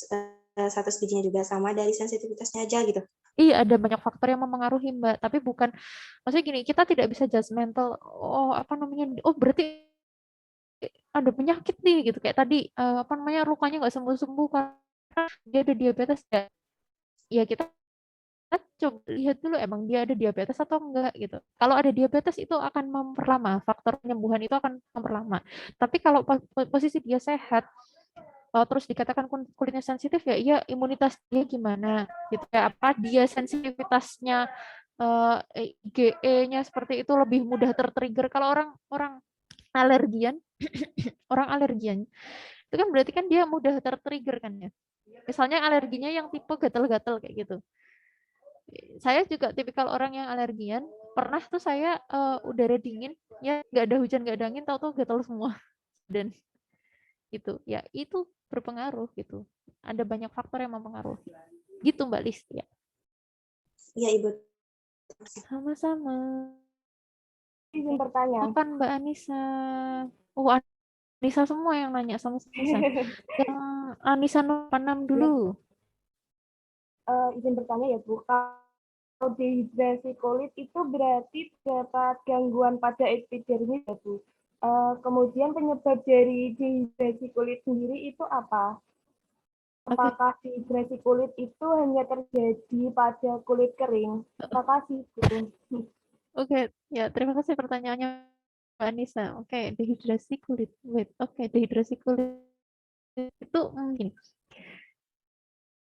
status gizinya juga, sama dari sensitivitasnya aja gitu. Iya, ada banyak faktor yang mempengaruhi, Mbak. Tapi bukan, maksudnya gini, kita tidak bisa judgmental, oh apa namanya, oh berarti ada penyakit nih, gitu. Kayak tadi, apa namanya, lukanya nggak sembuh-sembuh karena dia ada diabetes. Ya kita coba lihat dulu emang dia ada diabetes atau enggak gitu. Kalau ada diabetes itu akan memperlama, faktor penyembuhan itu akan memperlama. Tapi kalau posisi dia sehat, terus dikatakan kulitnya sensitif, ya iya, imunitas dia gimana gitu ya, apa dia sensitivitasnya IgE-nya seperti itu lebih mudah tertrigger. Kalau orang alergian orang alergian itu kan berarti kan dia mudah tertrigger kan ya, misalnya alerginya yang tipe gatal-gatal kayak gitu. Saya juga tipikal orang yang alergian, pernah tuh saya udara dingin ya, nggak ada hujan nggak ada angin, tahu-tahu gatal semua. Dan itu berpengaruh gitu, ada banyak faktor yang mempengaruhi gitu Mbak Listia. Iya Ibu. Sama-sama. Izin bertanya. Kapan Mbak Anissa? Anissa semua yang nanya sama Anissa. Yang Anissa 86 dulu. Izin bertanya ya Bu, kalau dehidrasi kulit itu berarti terdapat gangguan pada epidermis ya Bu. Kemudian penyebab dari dehidrasi kulit sendiri itu apa? Apakah dehidrasi kulit itu hanya terjadi pada kulit kering? Terima kasih Bu. Oke, ya terima kasih pertanyaannya Mbak Anissa. Oke, dehidrasi kulit. Dehidrasi kulit itu gini.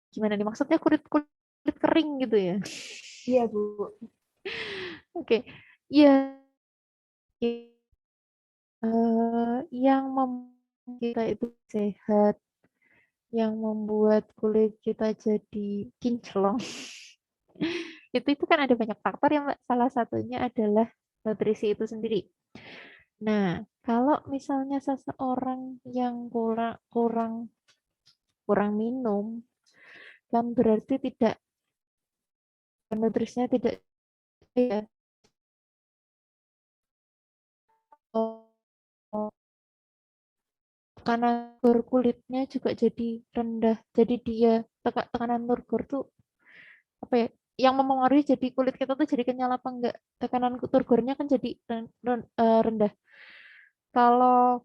Gimana nih maksudnya, kulit kering gitu ya? Iya Bu. Oke, ya yang membuat kita itu sehat, yang membuat kulit kita jadi kinclong, itu kan ada banyak faktor ya Mbak. Salah satunya adalah nutrisi itu sendiri. Nah, kalau misalnya seseorang yang kurang minum, kan berarti tidak, nutrisinya tidak ya. Tekanan kulitnya juga jadi rendah. Jadi dia tekanan turgor tuh apa ya? Yang mempengaruhi jadi kulit kita tuh jadi kenyal apa enggak. Tekanan turgornya kan jadi rendah. Kalau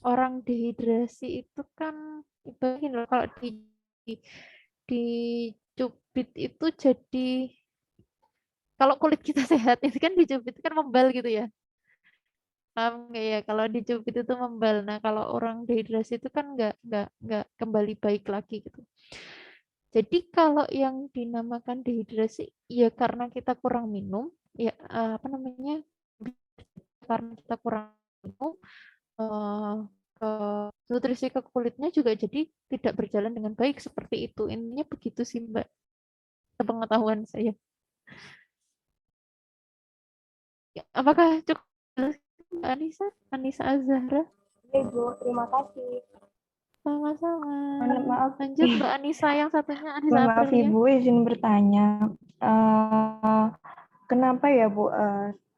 orang dehidrasi itu kan ibaratnya kalau dicubit itu jadi, kalau kulit kita sehat itu kan dicubit kan membal gitu ya. Paham nggak ya, kalau dicubit itu membal. Nah kalau orang dehidrasi itu kan nggak kembali baik lagi gitu. Jadi kalau yang dinamakan dehidrasi ya karena kita kurang minum, ya apa namanya, karena kita kurang minum, nutrisi ke kulitnya juga jadi tidak berjalan dengan baik seperti itu. Intinya begitu sih Mbak, sepengetahuan saya. Ya, apakah cukup jelas, Mbak Anissa? Anissa Azhara? Oke, Ibu, terima kasih. Sama-sama. Maaf, Lanjut Mbak Anissa yang satunya, Anissa mohon maaf Aprilia. Ibu, izin bertanya. Kenapa ya Bu,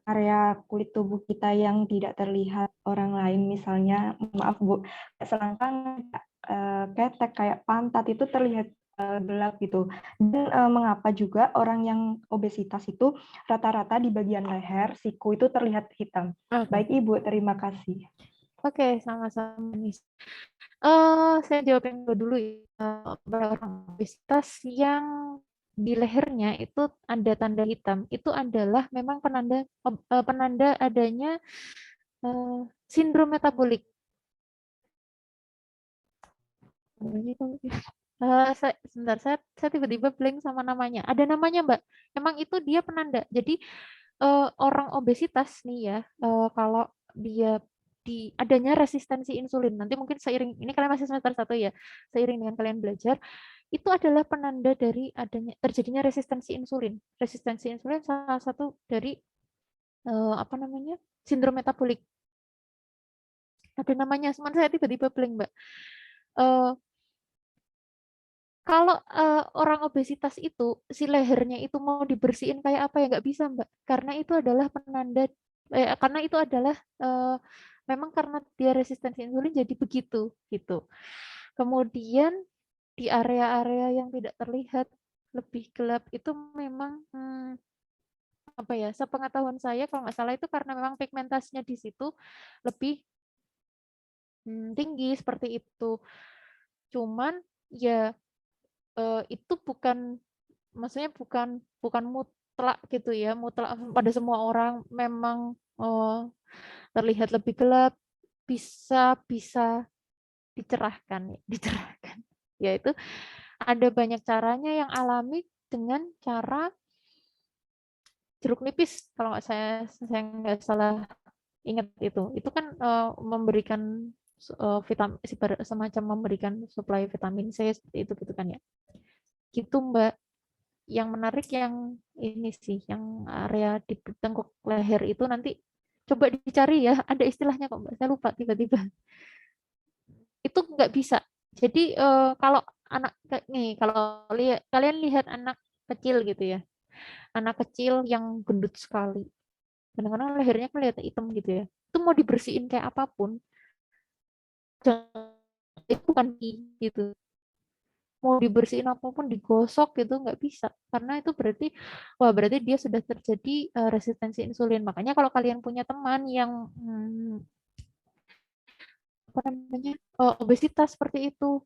area kulit tubuh kita yang tidak terlihat orang lain, misalnya, maaf Bu, selangkangan, ketek, kayak pantat itu terlihat gelap gitu. Dan mengapa juga orang yang obesitas itu rata-rata di bagian leher, siku itu terlihat hitam. Oke. Baik Ibu, terima kasih. Oke, sama-sama Anissa. Saya jawab yang kedua dulu ya. Orang obesitas yang di lehernya itu ada tanda hitam, itu adalah memang penanda adanya sindrom metabolik. Sebentar, saya tiba-tiba blank sama namanya. Ada namanya Mbak. Emang itu dia penanda. Jadi orang obesitas nih ya, kalau dia adanya resistensi insulin, nanti mungkin seiring ini kalian masih semester 1 ya, seiring dengan kalian belajar, itu adalah penanda dari terjadinya resistensi insulin. Resistensi insulin salah satu dari apa namanya, sindrom metabolik. Ada namanya, cuman saya tiba-tiba blank Mbak. Kalau orang obesitas itu si lehernya itu mau dibersihin kayak apa ya nggak bisa Mbak, karena itu adalah penanda, karena itu adalah memang karena dia resistensi insulin jadi begitu gitu. Kemudian di area-area yang tidak terlihat lebih gelap itu memang apa ya, sepengetahuan saya kalau nggak salah itu karena memang pigmentasinya di situ lebih tinggi seperti itu. Cuman ya itu bukan, maksudnya bukan mutlak gitu ya, mutlak pada semua orang memang terlihat lebih gelap, bisa dicerahkan, yaitu ada banyak caranya yang alami dengan cara jeruk nipis kalau nggak saya nggak salah ingat itu kan memberikan vitamin, semacam memberikan suplai vitamin C seperti itu gitu kan ya, gitu Mbak. Yang menarik yang ini sih, yang area di tengkuk leher itu nanti coba dicari ya, ada istilahnya kok Mbak, saya lupa tiba-tiba. Itu nggak bisa. Jadi kalau anak nih, kalau kalian lihat anak kecil gitu ya, anak kecil yang gendut sekali, kadang-kadang lehernya kelihatan hitam gitu ya, itu mau dibersihin kayak apapun, itu bukan gitu, mau dibersihin apapun, digosok gitu nggak bisa, karena itu berarti dia sudah terjadi resistensi insulin. Makanya kalau kalian punya teman yang apa namanya obesitas seperti itu,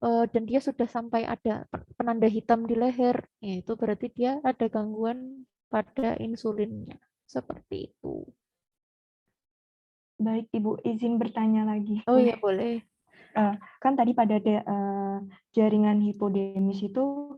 dan dia sudah sampai ada penanda hitam di leher, ya itu berarti dia ada gangguan pada insulinnya seperti itu. Baik Ibu, izin bertanya lagi. Oh iya boleh. Kan tadi pada jaringan hipodermis itu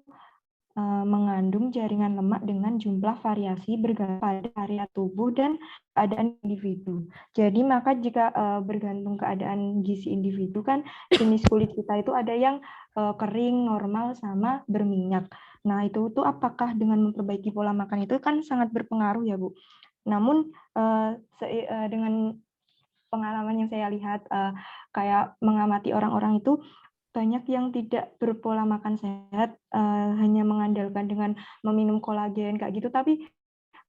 mengandung jaringan lemak dengan jumlah variasi bergantung pada area tubuh dan keadaan individu. Jadi maka jika bergantung keadaan gizi individu kan jenis kulit kita itu ada yang kering, normal, sama berminyak. Nah itu tuh apakah dengan memperbaiki pola makan itu kan sangat berpengaruh ya Bu. Namun dengan pengalaman yang saya lihat kayak mengamati orang-orang itu banyak yang tidak berpola makan sehat, hanya mengandalkan dengan meminum kolagen kayak gitu, tapi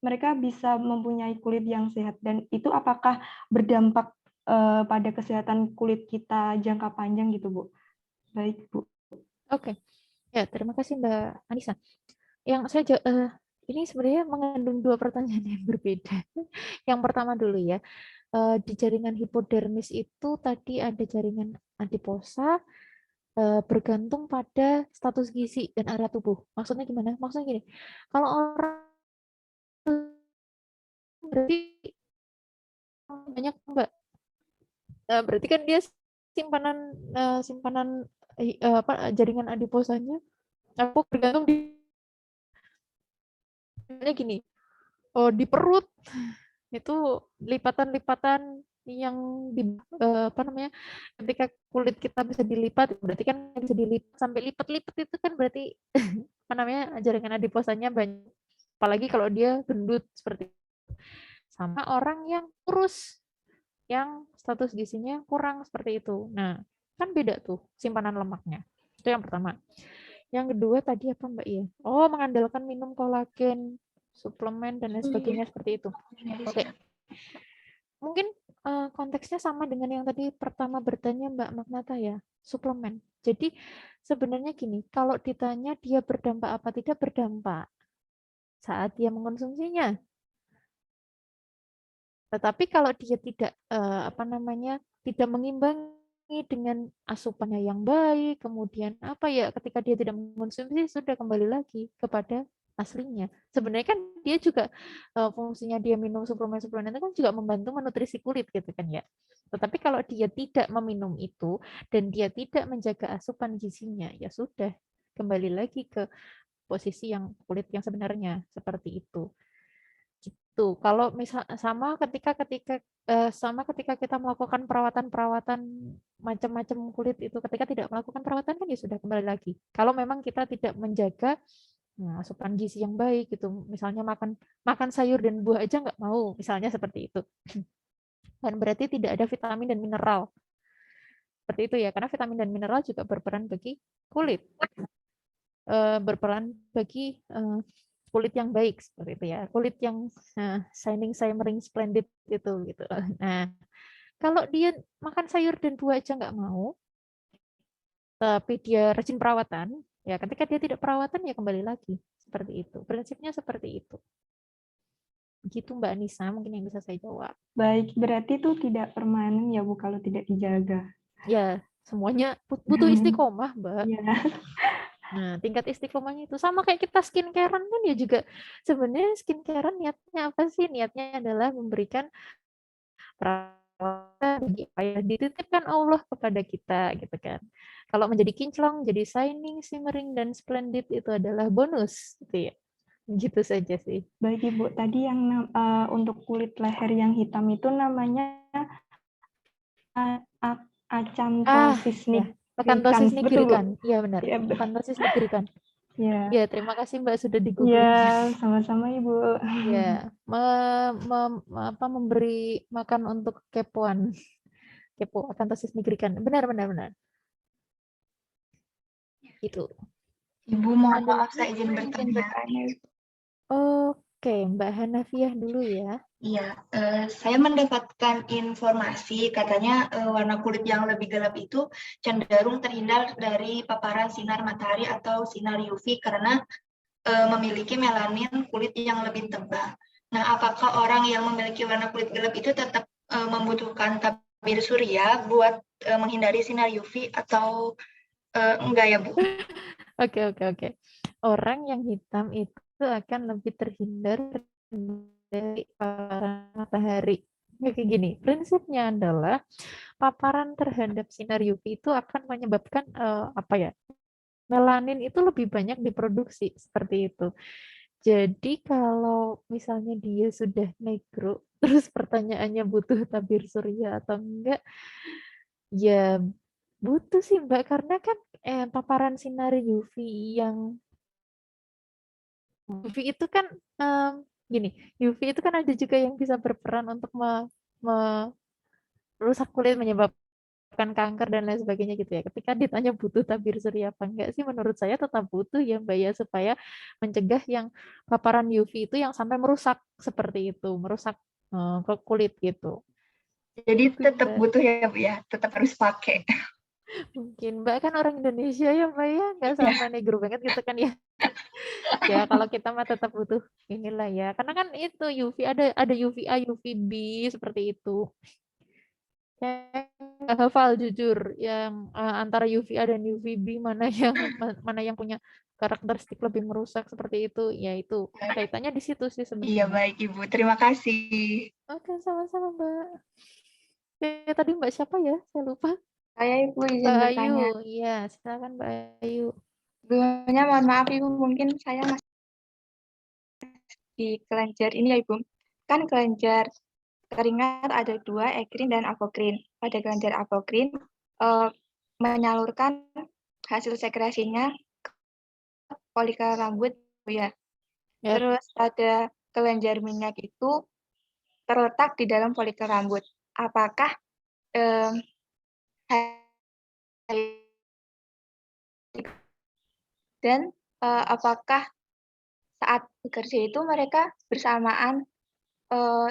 mereka bisa mempunyai kulit yang sehat, dan itu apakah berdampak pada kesehatan kulit kita jangka panjang gitu Bu? Baik Bu. Oke. Ya, terima kasih Mbak Anissa. Yang saya ini sebenarnya mengandung dua pertanyaan yang berbeda. Yang pertama dulu ya, di jaringan hipodermis itu tadi ada jaringan adiposa, bergantung pada status gizi dan area tubuh. Maksudnya gimana? Maksudnya gini, kalau orang berarti banyak Mbak, berarti kan dia simpanan jaringan adiposanya aku bergantung gini, di perut itu lipatan-lipatan yang di apa namanya, ketika kulit kita bisa dilipat, berarti kan bisa dilipat sampai lipat-lipat itu kan berarti apa namanya, jaringan adiposanya banyak. Apalagi kalau dia gendut seperti itu. Sama orang yang kurus, yang status gizinya kurang seperti itu. Nah, kan beda tuh simpanan lemaknya. Itu yang pertama. Yang kedua tadi apa Mbak Iya? Oh, mengandalkan minum kolagen, suplemen dan lain sebagainya seperti itu. Oke. Mungkin konteksnya sama dengan yang tadi pertama bertanya Mbak Magnata ya, suplemen. Jadi sebenarnya gini, kalau ditanya dia berdampak apa tidak berdampak saat dia mengkonsumsinya. Tetapi kalau dia tidak apa namanya, tidak mengimbangi dengan asupannya yang baik, kemudian apa ya, ketika dia tidak mengkonsumsi sudah kembali lagi kepada aslinya. Sebenarnya kan dia juga fungsinya dia minum suplemen-suplemen itu kan juga membantu menutrisi kulit gitu kan ya. Tetapi kalau dia tidak meminum itu dan dia tidak menjaga asupan gizinya, ya sudah kembali lagi ke posisi yang kulit yang sebenarnya seperti itu. Gitu. Kalau misal sama ketika kita melakukan perawatan macam-macam kulit itu, ketika tidak melakukan perawatan kan ya sudah kembali lagi. Kalau memang kita tidak menjaga asupan gizi yang baik gitu, misalnya makan sayur dan buah aja nggak mau, misalnya seperti itu. Dan berarti tidak ada vitamin dan mineral. Seperti itu ya, karena vitamin dan mineral juga berperan bagi kulit. Berperan bagi kulit yang baik seperti itu ya, kulit yang shining, shimmering, splendid gitu. Nah, kalau dia makan sayur dan buah aja nggak mau, tapi dia rajin perawatan, ya ketika dia tidak perawatan ya kembali lagi seperti itu. Prinsipnya seperti itu. Gitu Mbak Anissa, mungkin yang bisa saya jawab. Baik, berarti itu tidak permanen ya Bu kalau tidak dijaga. Ya, semuanya butuh istiqomah Mbak. Ya. Nah, tingkat istiqomahnya itu sama kayak kita skincare-an kan ya juga. Sebenarnya skincare-an niatnya apa sih? Niatnya adalah memberikan perawatan bagi apa yang dititipkan Allah kepada kita gitu kan. Kalau menjadi kinclong, jadi shining, shimmering dan splendid itu adalah bonus gitu ya. Gitu saja sih. Baik Ibu, tadi yang untuk kulit leher yang hitam itu namanya acanthosis ya. nigricans. Acanthosis Betul Bu? nigricans. Iya benar. Ya, Acanthosis nigricans. ya. Ya, terima kasih Mbak sudah di-googling. Ya, sama-sama Ibu. Ya, memberi makan untuk kepoan. Kepo, acanthosis nigricans. Benar. Gitu. Ibu, mohon maaf saya izin bertanya. Oke, Mbak Hanafiah dulu ya. Iya, saya mendapatkan informasi katanya warna kulit yang lebih gelap itu cenderung terhindar dari paparan sinar matahari atau sinar UV karena memiliki melanin kulit yang lebih tebal. Nah, apakah orang yang memiliki warna kulit gelap itu tetap membutuhkan tabir surya buat menghindari sinar UV atau enggak ya, Bu? Oke. Orang yang hitam itu akan lebih terhindar dari paparan matahari. Kayak gini, prinsipnya adalah paparan terhadap sinar UV itu akan menyebabkan melanin itu lebih banyak diproduksi seperti itu. Jadi kalau misalnya dia sudah negro, terus pertanyaannya butuh tabir surya atau enggak, ya butuh sih Mbak, karena kan paparan sinar UV itu kan gini, UV itu kan ada juga yang bisa berperan untuk merusak kulit, menyebabkan kanker dan lain sebagainya gitu ya. Ketika ditanya butuh tabir surya apa enggak sih, menurut saya tetap butuh ya Mbak ya, supaya mencegah yang paparan UV itu yang sampai merusak seperti itu, merusak ke kulit gitu. Jadi tetap butuh ya Bu ya, tetap harus pakai. Mungkin Mbak kan orang Indonesia ya Mbak ya, nggak sampai negro banget gitu kan ya. Ya kalau kita mah tetap butuh inilah ya, karena kan itu UV ada UVA, UVB seperti itu. Saya nggak hafal jujur yang antara UVA dan UVB mana yang punya karakteristik lebih merusak seperti itu, ya itu kaitannya di situ sih sebenarnya. Iya baik Ibu, terima kasih. Oke, sama-sama Mbak. Oke, tadi Mbak siapa ya? Saya lupa. Saya Ibu izin Mbak bertanya. Ayu, iya silakan Mbak Ayu. Sebelumnya mohon maaf Ibu, mungkin saya masih di kelenjar ini ya Ibu. Kan kelenjar keringat ada 2, ekrin dan apokrin. Pada kelenjar apokrin menyalurkan hasil sekresinya ke folikel rambut ya. Ya. Terus pada kelenjar minyak itu terletak di dalam folikel rambut. Apakah dan apakah saat bekerja itu mereka bersamaan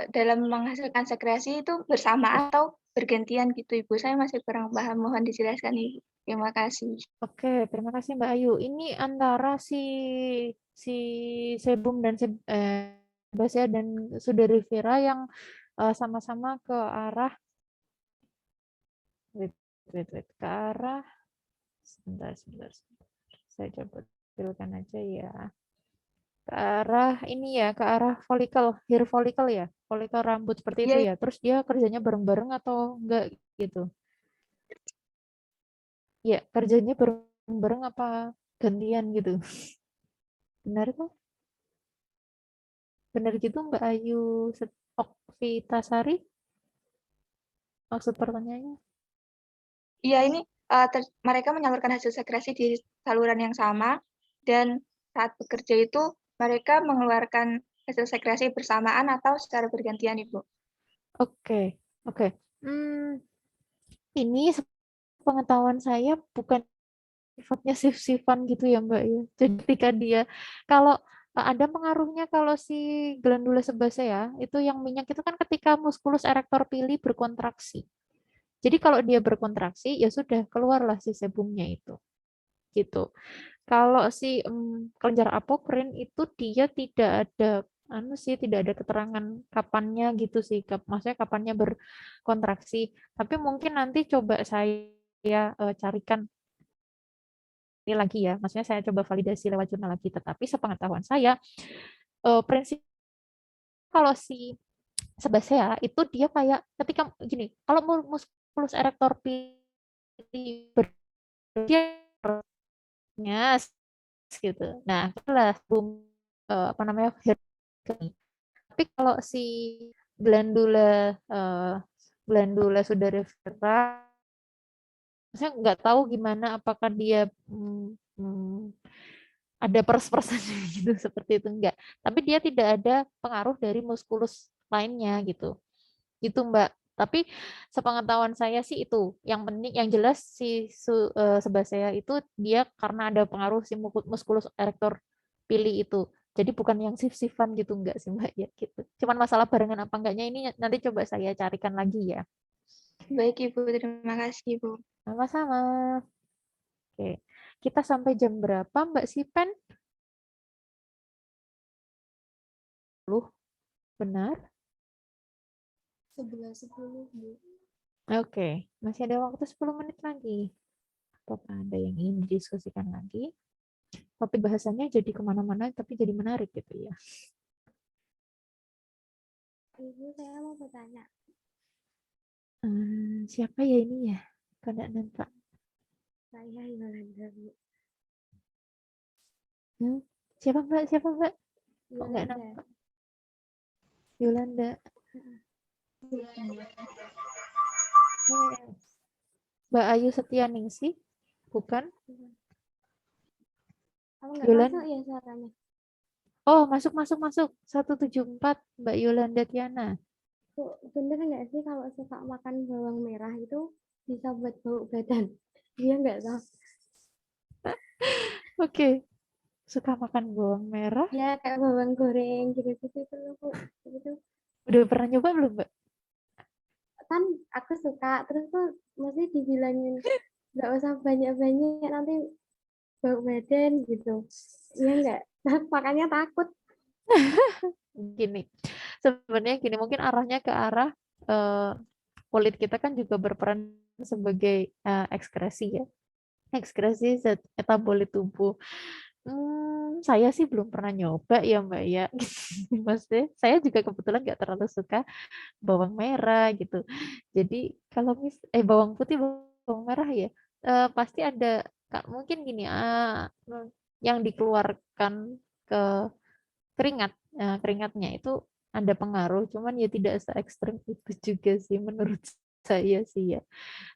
dalam menghasilkan sekresi itu bersamaan atau bergantian gitu Ibu? Saya masih kurang paham, mohon dijelaskan Ibu. Terima kasih. Oke, terima kasih Mbak Ayu. Ini antara si sebum dan sebasea dan Sudari Vera yang sama-sama ke arah ke arah sebentar. Saya coba tampilkan aja ya. Ke arah ini ya, ke arah folikel, hair follicle ya, folikel rambut seperti itu ya. Terus dia kerjanya bareng-bareng atau enggak gitu? Ya, kerjanya bareng-bareng apa gantian gitu? Benar kok? Benar gitu Mbak Ayu Okvitasari? Maksud pertanyaannya? Iya, ini mereka menyalurkan hasil sekresi di saluran yang sama dan saat bekerja itu mereka mengeluarkan hasil sekresi bersamaan atau secara bergantian, Ibu. Oke. Ini pengetahuan saya bukan sifatnya sif-sifan gitu ya Mbak ya. Jadi ketika dia kalau ada pengaruhnya kalau si glandula sebasea itu yang minyak itu kan ketika musculus erector pili berkontraksi. Jadi kalau dia berkontraksi ya sudah keluarlah si sebumnya itu. Gitu. Kalau si kelenjar apokrin itu dia tidak ada tidak ada keterangan kapannya gitu sih, maksudnya kapannya berkontraksi. Tapi mungkin nanti coba saya carikan ini lagi ya, maksudnya saya coba validasi lewat jurnal lagi. Tetapi sepengetahuan saya, prinsip kalau si sebasea itu dia kayak ketika gini, kalau musculus erector pili dia gitu. Nah, itulah apa namanya? Tapi kalau si glandula sudorifera, saya nggak tahu gimana, apakah dia ada pers-persannya gitu seperti itu enggak. Tapi dia tidak ada pengaruh dari muskulus lainnya gitu. Gitu Mbak. Tapi sepengetahuan saya sih itu yang penting, yang jelas si sebasea itu dia karena ada pengaruh si musculus erector pili itu. Jadi bukan yang sif-sifan gitu enggak sih Mbak ya gitu. Cuman masalah barengan apa enggaknya ini nanti coba saya carikan lagi ya. Baik Ibu, terima kasih Ibu. Sama-sama. Oke. Kita sampai jam berapa Mbak Sipen? Benar? 11.10 Bu. Oke, masih ada waktu 10 menit lagi. Apakah ada yang ingin didiskusikan lagi? Topik bahasannya jadi kemana-mana, tapi jadi menarik gitu ya. Ibu, saya mau bertanya. Siapa ya ini ya? Kada nampak. Saya Yolanda, Bu. Siapa Mbak? Kok Yolanda. nggak nampak? Yolanda. Mbak Ayu Setianingsih, bukan? Kalau nggak Yolanda. masuk ya suaranya. Oh, masuk. 174, Mbak Yolanda Tiana. Bu, bener nggak sih kalau suka makan bawang merah itu bisa buat bau badan? Iya nggak tahu. Oke. Suka makan bawang merah? Ya, kayak bawang goreng gitu-gitu itu loh, Bu. Gitu. Udah pernah nyoba belum, Mbak? Kan aku suka, terus tuh mesti dibilangin nggak usah banyak-banyak nanti bau badan gitu. Iya nggak? Makanya takut. Gini, sebenarnya gini, mungkin arahnya ke arah kulit kita kan juga berperan sebagai ekskresi ya. Ekskresi zat metabolit tubuh. Saya sih belum pernah nyoba ya Mbak ya. Maksudnya saya juga kebetulan nggak terlalu suka bawang merah gitu. Jadi kalau bawang putih, bawang merah ya, pasti ada mungkin gini, yang dikeluarkan ke keringatnya itu ada pengaruh, cuman ya tidak se ekstrem itu juga sih menurut saya sih ya.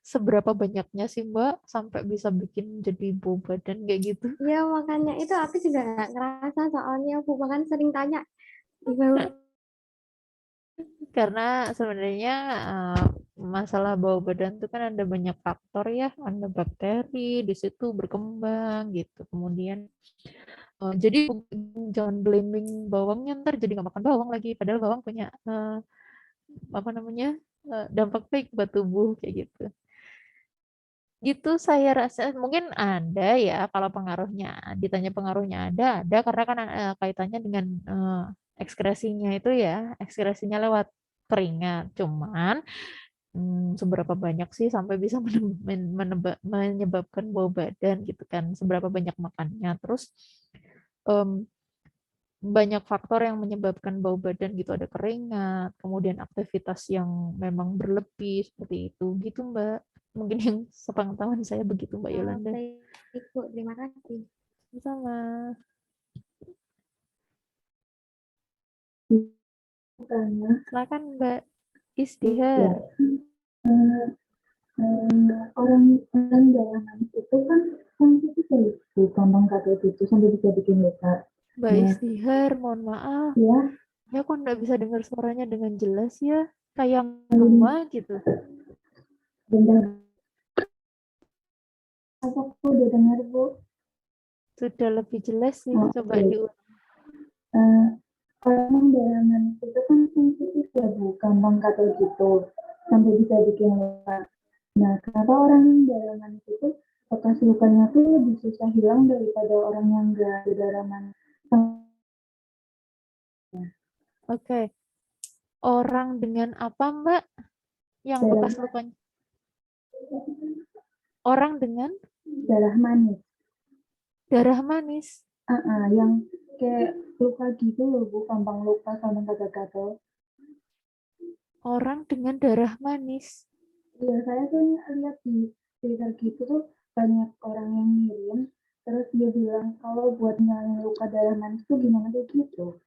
Seberapa banyaknya sih Mbak sampai bisa bikin jadi bau badan kayak gitu? Ya makanya itu aku juga nggak ngerasa, soalnya aku bahkan sering tanya bau. Karena sebenarnya masalah bau badan itu kan ada banyak faktor ya, ada bakteri di situ berkembang gitu. Kemudian jadi jangan blaming bawangnya, ntar jadi nggak makan bawang lagi. Padahal bawang punya apa namanya dampak baik buat tubuh kayak gitu. Gitu saya rasa mungkin ada ya kalau pengaruhnya, ditanya pengaruhnya ada karena kan kaitannya dengan ekskresinya itu ya, ekskresinya lewat keringat. Cuman seberapa banyak sih sampai bisa menyebabkan bau badan gitu kan, seberapa banyak makannya. Terus em, banyak faktor yang menyebabkan bau badan gitu, ada keringat, kemudian aktivitas yang memang berlebih seperti itu gitu Mbak. Mungkin yang sepengetahuan saya begitu Mbak Yolanda. Baik, Bu, terima kasih. Sama. Silakan Mbak Istihar. Orang dalam itu kan sensitif gampang kayak gitu sampai bisa bikin luka. Mbak Istihar, mohon maaf. Ya kok nggak bisa dengar suaranya dengan jelas ya? Kayak ngema gitu. Bentar. Aku udah dengar, Bu. Sudah lebih jelas sih, coba diulang. Orang dalam itu kan sensitif ya, Bu, gampang kayak gitu sampai bisa bikin luka. Nah, kenapa orang yang dalaman itu bekas lukanya tuh lebih susah hilang daripada orang yang enggak dalaman? Oke. Orang dengan apa, Mbak? Yang bekas lukanya? Orang dengan? Darah manis. Darah manis? Yang kayak luka gitu loh, Bu, gampang luka sama gatal-gatal. Orang dengan darah manis? Iya, saya tuh lihat di Twitter gitu tuh banyak orang yang ngirim, terus dia bilang kalau buat ngilangin luka darah manis tuh gimana tuh gitu.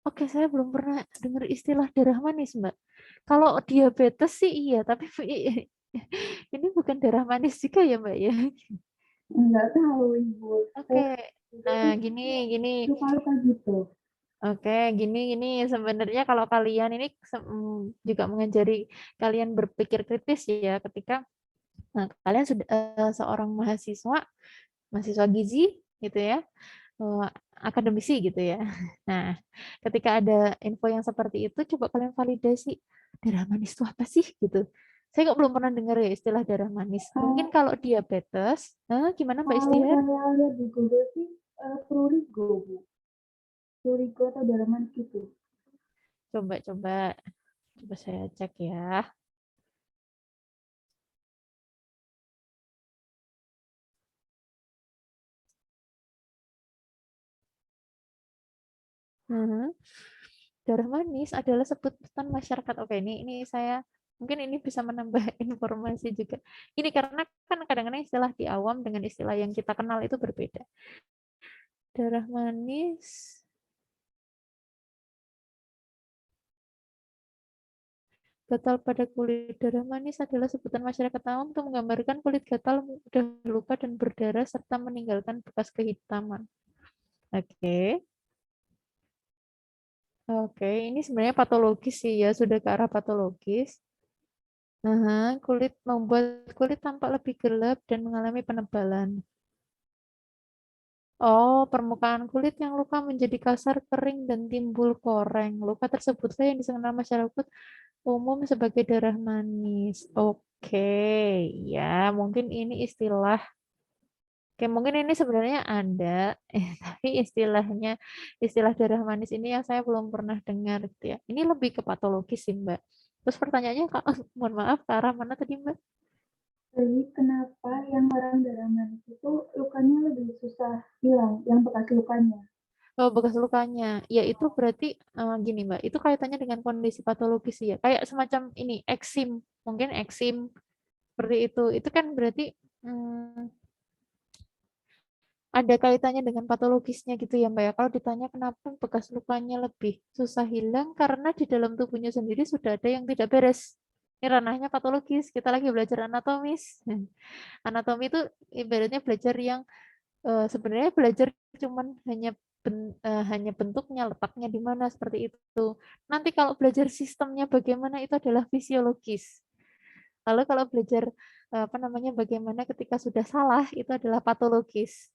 Oke, saya belum pernah dengar istilah darah manis, Mbak. Kalau diabetes sih iya, tapi ini bukan darah manis juga ya, Mbak ya? Enggak tahu, Ibu. Oke, nah gini. Luka-luka gitu. Oke, gini sebenarnya kalau kalian ini juga mengajari kalian berpikir kritis ya ketika kalian sudah seorang mahasiswa gizi gitu ya, akademisi gitu ya. Nah, ketika ada info yang seperti itu, coba kalian validasi darah manis itu apa sih gitu. Saya kok belum pernah dengar ya istilah darah manis. Mungkin kalau diabetes, gimana Mbak Istihar? Kalau saya lihat di Google sih prurigo, Bu. Prurigo atau darah manis gitu. Coba saya cek ya. Darah manis adalah sebutan masyarakat. Oke, ini saya mungkin ini bisa menambah informasi juga. Ini karena kan kadang-kadang istilah di awam dengan istilah yang kita kenal itu berbeda. Darah manis gatal pada kulit. Darah manis adalah sebutan masyarakat awam untuk menggambarkan kulit gatal, mudah luka dan berdarah serta meninggalkan bekas kehitaman. Oke. Oke, ini sebenarnya patologis sih ya, sudah ke arah patologis. Kulit membuat kulit tampak lebih gelap dan mengalami penebalan. Oh, permukaan kulit yang luka menjadi kasar, kering, dan timbul koreng. Luka tersebutlah yang dikenal masyarakat umum sebagai darah manis. Oke, ya mungkin ini istilah. Oke, mungkin ini sebenarnya ada, tapi istilah darah manis ini yang saya belum pernah dengar gitu ya. Ini lebih ke patologis sih, Mbak. Terus pertanyaannya, Kak, mohon maaf, ke arah mana tadi, Mbak? Jadi kenapa yang orang darah manis itu lukanya lebih susah hilang, yang bekas lukanya? Oh, bekas lukanya. Ya, itu berarti gini, Mbak. Itu kaitannya dengan kondisi patologis ya. Kayak semacam ini, eksim. Mungkin eksim seperti itu. Itu kan berarti ada kaitannya dengan patologisnya gitu ya Mbak ya. Kalau ditanya kenapa bekas lukanya lebih susah hilang, karena di dalam tubuhnya sendiri sudah ada yang tidak beres. Ini ranahnya patologis, kita lagi belajar anatomis. Anatomi itu ibaratnya belajar yang sebenarnya belajar cuman hanya bentuknya, letaknya di mana, seperti itu. Nanti kalau belajar sistemnya bagaimana, itu adalah fisiologis. Lalu kalau belajar bagaimana ketika sudah salah, itu adalah patologis.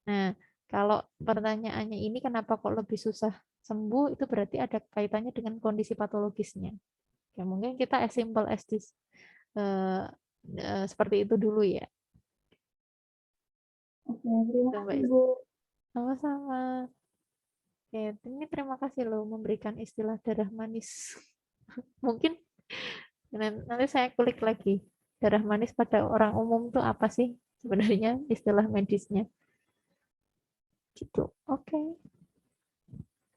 Nah, kalau pertanyaannya ini kenapa kok lebih susah sembuh, itu berarti ada kaitannya dengan kondisi patologisnya. Ya, mungkin kita as simple as this, seperti itu dulu ya. Oke, terima kasih Bu. Sama-sama. Oke, ini terima kasih loh memberikan istilah darah manis. Mungkin nanti saya kulik lagi. Darah manis pada orang umum tuh apa sih sebenarnya istilah medisnya? Gitu. Oke.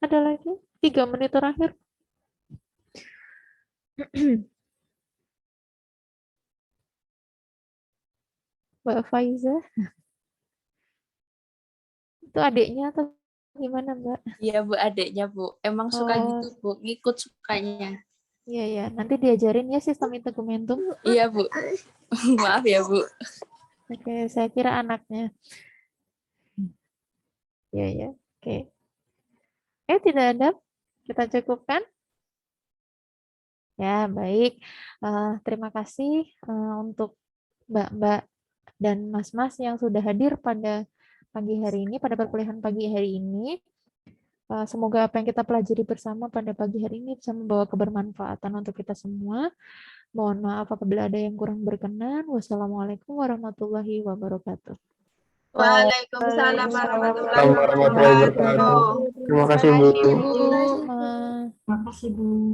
Ada lagi? 3 menit terakhir. Mbak Faiza. Itu adiknya atau gimana, Mbak? Iya Bu, adiknya Bu. Emang suka gitu Bu, ngikut sukanya. Iya ya, nanti diajarin ya sistem integumentum. Iya Bu. Maaf ya Bu. Oke, saya kira anaknya. Iya ya, oke. Tidak ada. Kita cukupkan. Ya, baik. Terima kasih untuk Mbak-mbak dan Mas-mas yang sudah hadir pada pagi hari ini, pada perkuliahan pagi hari ini. Semoga apa yang kita pelajari bersama pada pagi hari ini bisa membawa kebermanfaatan untuk kita semua. Mohon maaf apabila ada yang kurang berkenan. Wassalamualaikum warahmatullahi wabarakatuh. Waalaikumsalam warahmatullahi wabarakatuh. Terima kasih Bu. Terima kasih Bu.